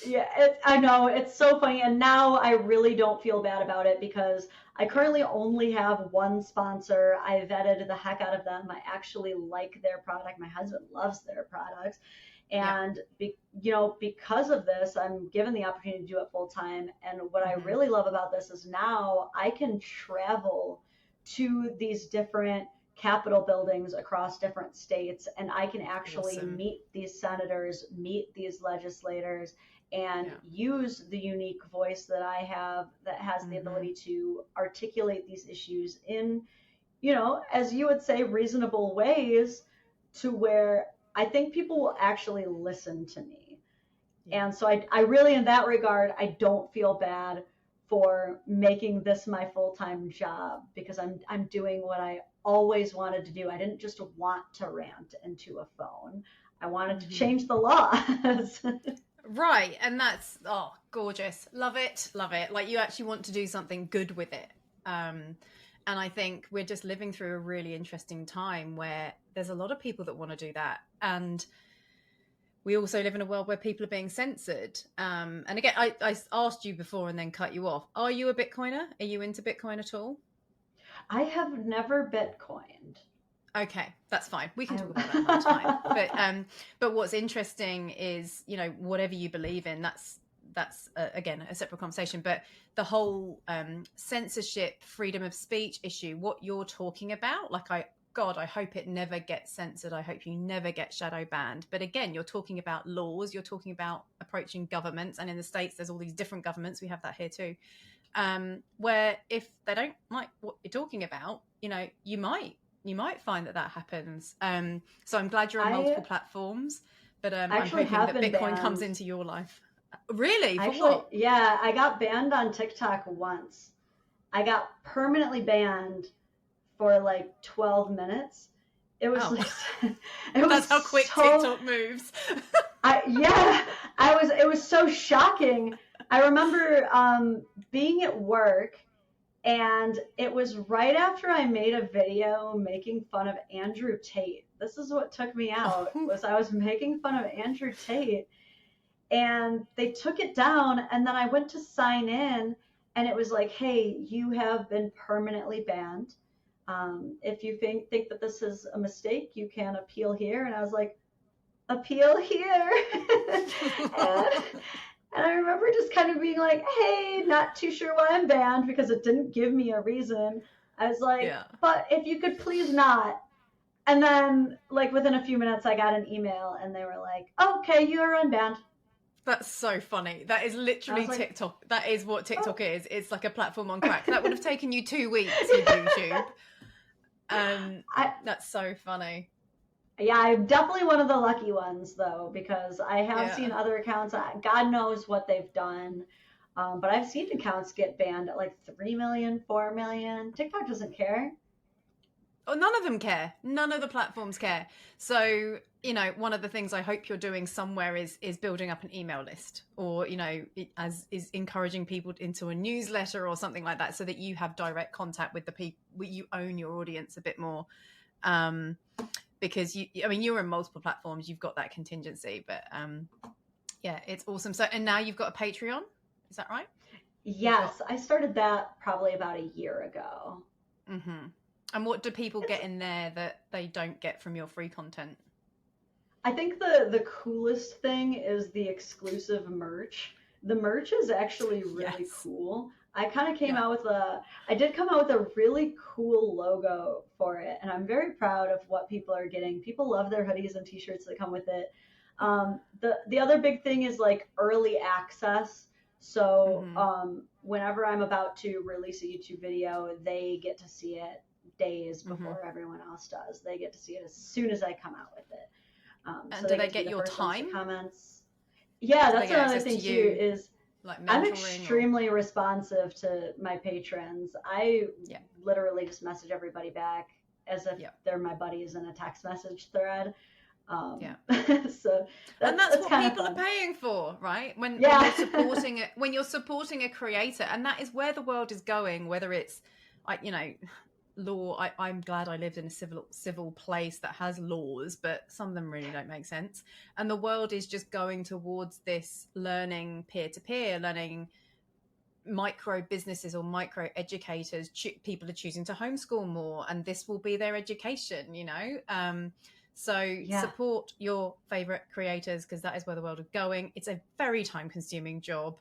Yeah, I know, it's so funny. And now I really don't feel bad about it because I currently only have one sponsor. I vetted the heck out of them. I actually like their product. My husband loves their products. And, because of this, I'm given the opportunity to do it full time. And what I really love about this is now I can travel to these different Capitol buildings across different states, and I can actually meet these senators, meet these legislators, and use the unique voice that I have that has the ability to articulate these issues in, as you would say, reasonable ways to where I think people will actually listen to me. And so I really, in that regard, I don't feel bad for making this my full-time job because I'm doing what I always wanted to do. I didn't just want to rant into a phone. I wanted to change the laws. Right. And that's, gorgeous. Love it. Love it. Like, you actually want to do something good with it. And I think we're just living through a really interesting time where there's a lot of people that want to do that. And we also live in a world where people are being censored. And again, I asked you before and then cut you off. Are you a Bitcoiner? Are you into Bitcoin at all? I have never Bitcoined. Okay, that's fine. We can talk about that another time. But what's interesting is, whatever you believe in, that's again a separate conversation. But the whole censorship, freedom of speech issue, what you're talking about, like I hope it never gets censored. I hope you never get shadow banned. But again, you're talking about laws. You're talking about approaching governments, and in the States, there's all these different governments. We have that here too, where if they don't like what you're talking about, you might find that happens. So I'm glad you're on multiple platforms, but I'm hoping that Bitcoin banned. comes into your life. Really? For what? Yeah, I got banned on TikTok once. I got permanently banned for like 12 minutes. It was that's how quick TikTok moves. It was so shocking. I remember being at work, and it was right after I made a video making fun of Andrew Tate. This is what took me out, was I was making fun of Andrew Tate, and they took it down, and then I went to sign in, and it was like, hey, you have been permanently banned. If you think that this is a mistake, you can appeal here. And I was like, appeal here? And I remember just kind of being like, hey, not too sure why I'm banned because it didn't give me a reason. I was like, but if you could please not. And then, like, within a few minutes, I got an email, and they were like, okay, you're unbanned. That's so funny. That is literally TikTok. That is what TikTok is. It's like a platform on crack. That would have taken you 2 weeks with YouTube. That's so funny. Yeah, I'm definitely one of the lucky ones, though, because I have seen other accounts. God knows what they've done. But I've seen accounts get banned at like 3 million, 4 million. TikTok doesn't care. Oh, none of them care. None of the platforms care. So, one of the things I hope you're doing somewhere is building up an email list, or, is encouraging people into a newsletter or something like that, so that you have direct contact with the people, you own your audience a bit more. Because you're in multiple platforms, you've got that contingency, but it's awesome. So, and now you've got a Patreon, is that right? Yes, I started that probably about a year ago. Mm-hmm. And what do people get in there that they don't get from your free content? I think the coolest thing is the exclusive merch. The merch is actually really cool. I kind of I did come out with a really cool logo for it, and I'm very proud of what people are getting. People love their hoodies and t-shirts that come with it. The other big thing is like early access. So whenever I'm about to release a YouTube video, they get to see it days before everyone else does. They get to see it as soon as I come out with it. And so do they get your time? Comments. Yeah, that's another thing too, is like I'm extremely responsive to my patrons. I literally just message everybody back as if they're my buddies in a text message thread. Yeah. So that's what people fun. are paying for, right? When you're supporting a creator, and that is where the world is going. Whether it's, law. I'm glad I lived in a civil place that has laws, but some of them really don't make sense. And the world is just going towards this learning peer-to-peer, learning micro businesses or micro educators. People are choosing to homeschool more, and this will be their education, So support your favorite creators, because that is where the world is going. It's a very time consuming job.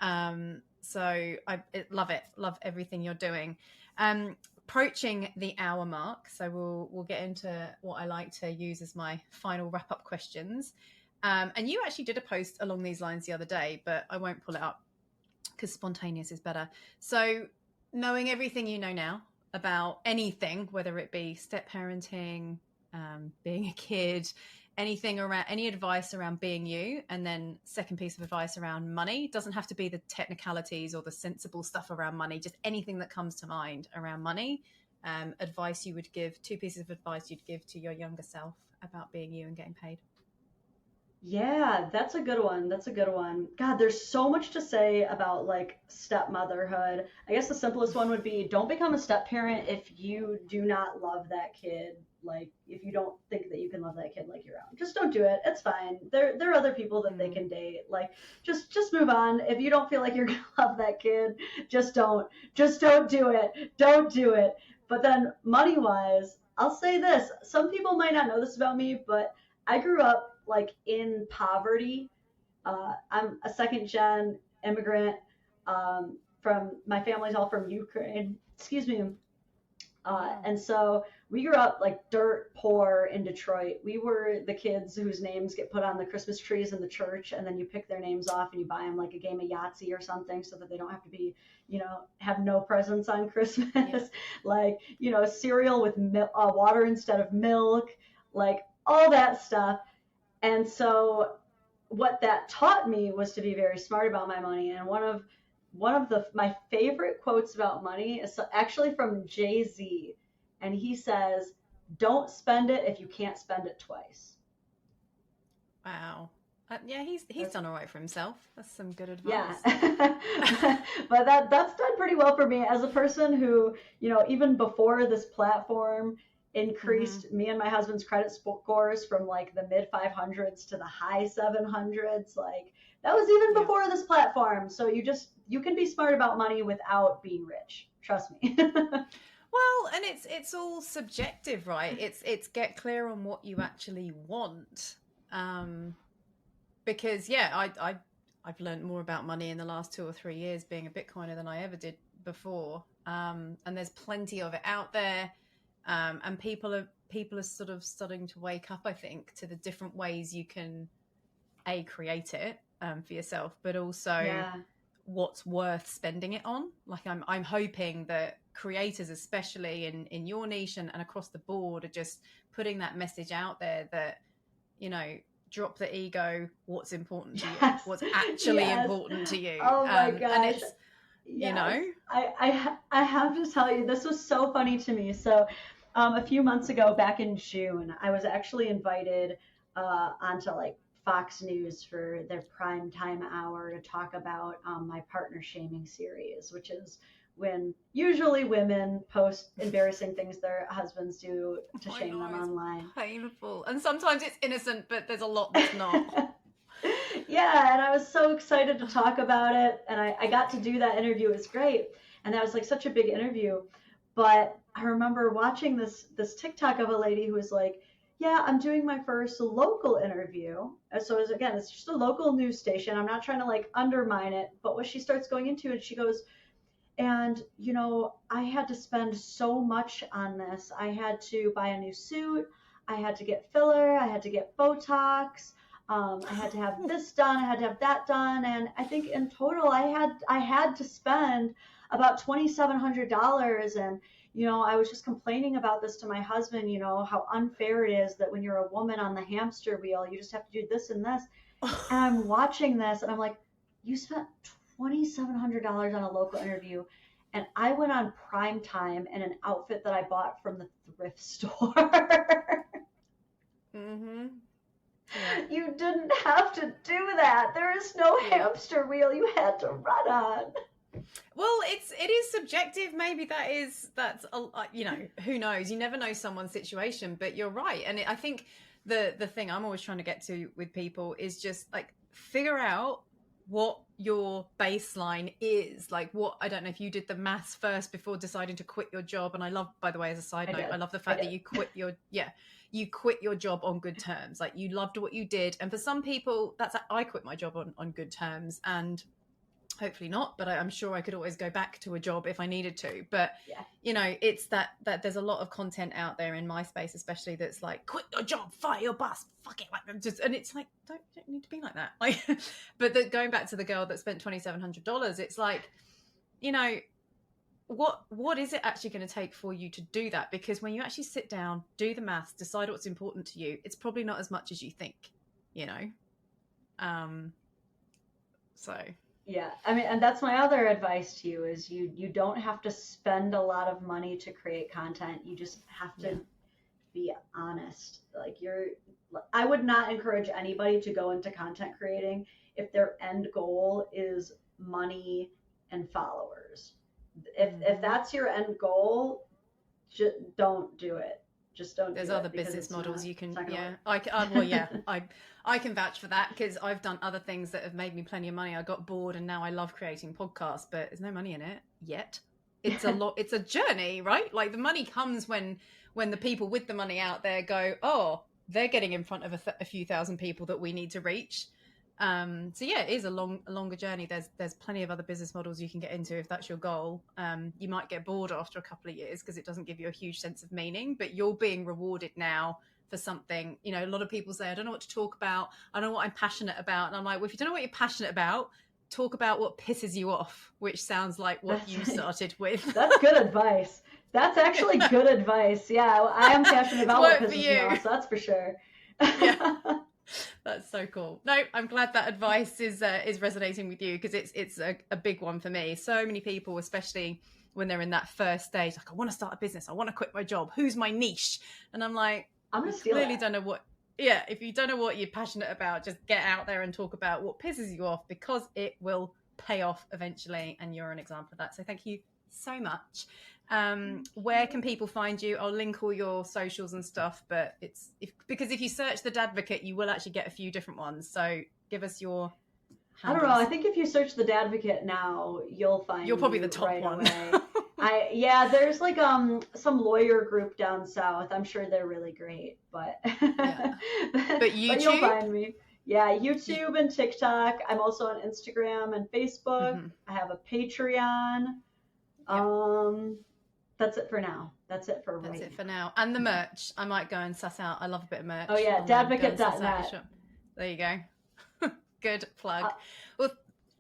So I love it. Love everything you're doing. Approaching the hour mark. So we'll get into what I like to use as my final wrap up questions. And you actually did a post along these lines the other day, but I won't pull it up because spontaneous is better. So knowing everything you know now about anything, whether it be step parenting, being a kid, anything around, any advice around being you, and then second piece of advice around money. Doesn't have to be the technicalities or the sensible stuff around money, just anything that comes to mind around money. Advice you would give, 2 pieces of advice you'd give to your younger self about being you and getting paid. Yeah, that's a good one. That's a good one. God, there's so much to say about like stepmotherhood. I guess the simplest one would be don't become a step parent if you do not love that kid. Like if you don't think that you can love that kid like your own. Just don't do it. It's fine. There are other people that they can date. Like just move on. If you don't feel like you're gonna love that kid, just don't. Just don't do it. Don't do it. But then money wise, I'll say this. Some people might not know this about me, but I grew up like in poverty. I'm a second gen immigrant, from my family's all from Ukraine. Excuse me. And so we grew up like dirt poor in Detroit. We were the kids whose names get put on the Christmas trees in the church, and then you pick their names off and you buy them like a game of Yahtzee or something so that they don't have to be, have no presents on Christmas. Yeah. Like, cereal with water instead of milk, like all that stuff. And so what that taught me was to be very smart about my money. And one of my favorite quotes about money is actually from Jay-Z, and he says, "Don't spend it if you can't spend it twice." Wow. Yeah, he's done all right for himself. That's some good advice. Yeah. But that's done pretty well for me as a person who, even before this platform increased me and my husband's credit scores from like the mid 500s to the high 700s. Like that was even before this platform. So you can be smart about money without being rich. Trust me. Well, and it's all subjective, right? It's get clear on what you actually want. Because I've learned more about money in the last 2 or 3 years being a Bitcoiner than I ever did before. And there's plenty of it out there. And people are sort of starting to wake up, I think, to the different ways you can create it for yourself, but also what's worth spending it on. Like I'm hoping that creators, especially in your niche and across the board, are just putting that message out there that, drop the ego. What's important to you? What's actually important to you? Oh my gosh. And it's, I have to tell you, this was so funny to me. So a few months ago, back in June, I was actually invited onto like Fox News for their prime time hour to talk about my partner shaming series, which is when usually women post embarrassing things their husbands do to shame them online. Painful. And sometimes it's innocent, but there's a lot that's not. Yeah, and I was so excited to talk about it, and I got to do that interview. It was great, and that was like such a big interview. But I remember watching this TikTok of a lady who was like, "Yeah, I'm doing my first local interview." So it's just a local news station. I'm not trying to like undermine it, but what she starts going into, and she goes, "And I had to spend so much on this. I had to buy a new suit. I had to get filler. I had to get Botox. I had to have this done. I had to have that done. And I think in total, I had to spend about $2,700. And I was just complaining about this to my husband. How unfair it is that when you're a woman on the hamster wheel, you just have to do this and this." And I'm watching this, and I'm like, "You spent $2,700 on a local interview, and I went on prime time in an outfit that I bought from the thrift store." Mm-hmm. Yeah. You didn't have to do that. There is no hamster wheel you had to run on. Well, it is subjective. Maybe that's you know, who knows? You never know someone's situation, but you're right. And I think the thing I'm always trying to get to with people is just like figure out what your baseline is. Like what, I don't know if you did the maths first before deciding to quit your job. And I love, by the way, as a side note, I love the fact that you quit your job on good terms. Like you loved what you did. And for some people, I quit my job on good terms, and hopefully not, but I'm sure I could always go back to a job if I needed to. But you know, it's that there's a lot of content out there in my space, especially, that's like, quit your job, fire your boss, fuck it, like, just, and it's like, don't need to be like that. Like, but going back to the girl that spent $2,700, it's like, you know, what is it actually going to take for you to do that? Because when you actually sit down, do the maths, decide what's important to you, it's probably not as much as you think, you know. So yeah, I mean, and that's my other advice to you is you don't have to spend a lot of money to create content. You just have to be honest. Like I would not encourage anybody to go into content creating if their end goal is money and followers. If that's your end goal, just don't do it. Just don't. There's other business models you can. I can vouch for that, because I've done other things that have made me plenty of money. I got bored and now I love creating podcasts, but there's no money in it yet. It's a lot. It's a journey, right? Like the money comes when the people with the money out there go, oh, they're getting in front of a few thousand people that we need to reach. So yeah, it is a longer journey. There's plenty of other business models you can get into if that's your goal. You might get bored after a couple of years because it doesn't give you a huge sense of meaning, but you're being rewarded now for something. You know, a lot of people say, I don't know what to talk about, I don't know what I'm passionate about. And I'm like, well, if you don't know what you're passionate about, talk about what pisses you off, which sounds like what you started with. That's good advice. That's actually good advice. Yeah, I am passionate about what pisses me off, so that's for sure. Yeah. That's so cool. No, I'm glad that advice is resonating with you, because it's a big one for me. So many people, especially when they're in that first stage, like, I want to start a business, I want to quit my job, who's my niche? And I'm like, I'm gonna steal clearly don't know what. Yeah, if you don't know what you're passionate about, just get out there and talk about what pisses you off, because it will pay off eventually, and you're an example of that. So thank you so much. Where can people find you? I'll link all your socials and stuff, but because if you search the Dadvocate, you will actually get a few different ones. So give us your handles. I don't know. I think if you search the Dadvocate now, you'll find you're probably the top right one. There's like some lawyer group down south. I'm sure they're really great, but but YouTube, but you'll find me. Yeah, YouTube and TikTok. I'm also on Instagram and Facebook. Mm-hmm. I have a Patreon. That's it for now. That's it for now. And the merch, I might go and suss out. I love a bit of merch. Oh yeah, dadvocate.net. There you go. Good plug. Well,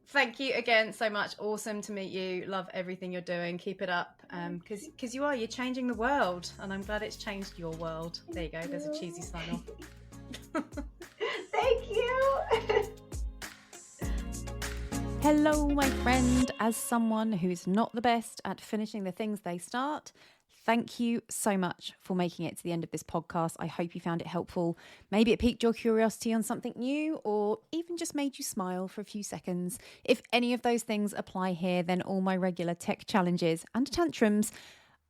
thank you again so much. Awesome to meet you. Love everything you're doing. Keep it up. Because you're changing the world, and I'm glad it's changed your world. There you go. There's a cheesy sign off. Thank you. Hello, my friend. As someone who's not the best at finishing the things they start, thank you so much for making it to the end of this podcast. I hope you found it helpful. Maybe it piqued your curiosity on something new, or even just made you smile for a few seconds. If any of those things apply here, then all my regular tech challenges and tantrums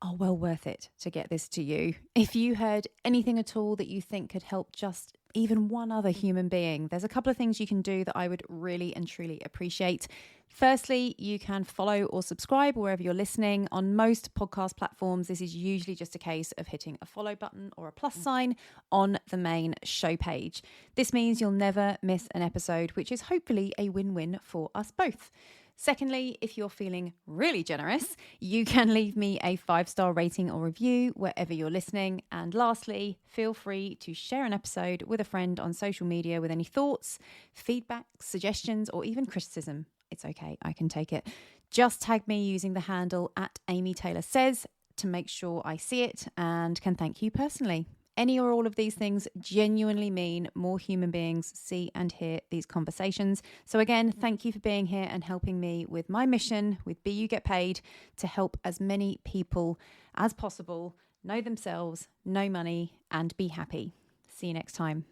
are well worth it to get this to you. If you heard anything at all that you think could help just even one other human being, there's a couple of things you can do that I would really and truly appreciate. Firstly, you can follow or subscribe wherever you're listening. On most podcast platforms, this is usually just a case of hitting a follow button or a plus sign on the main show page. This means you'll never miss an episode, which is hopefully a win-win for us both. Secondly, if you're feeling really generous, you can leave me a 5-star rating or review wherever you're listening. And lastly, feel free to share an episode with a friend on social media with any thoughts, feedback, suggestions, or even criticism. It's okay, I can take it. Just tag me using the handle @AmyTaylorSays to make sure I see it and can thank you personally. Any or all of these things genuinely mean more human beings see and hear these conversations. So again, thank you for being here and helping me with my mission with Be You Get Paid to help as many people as possible know themselves, know money, and be happy. See you next time.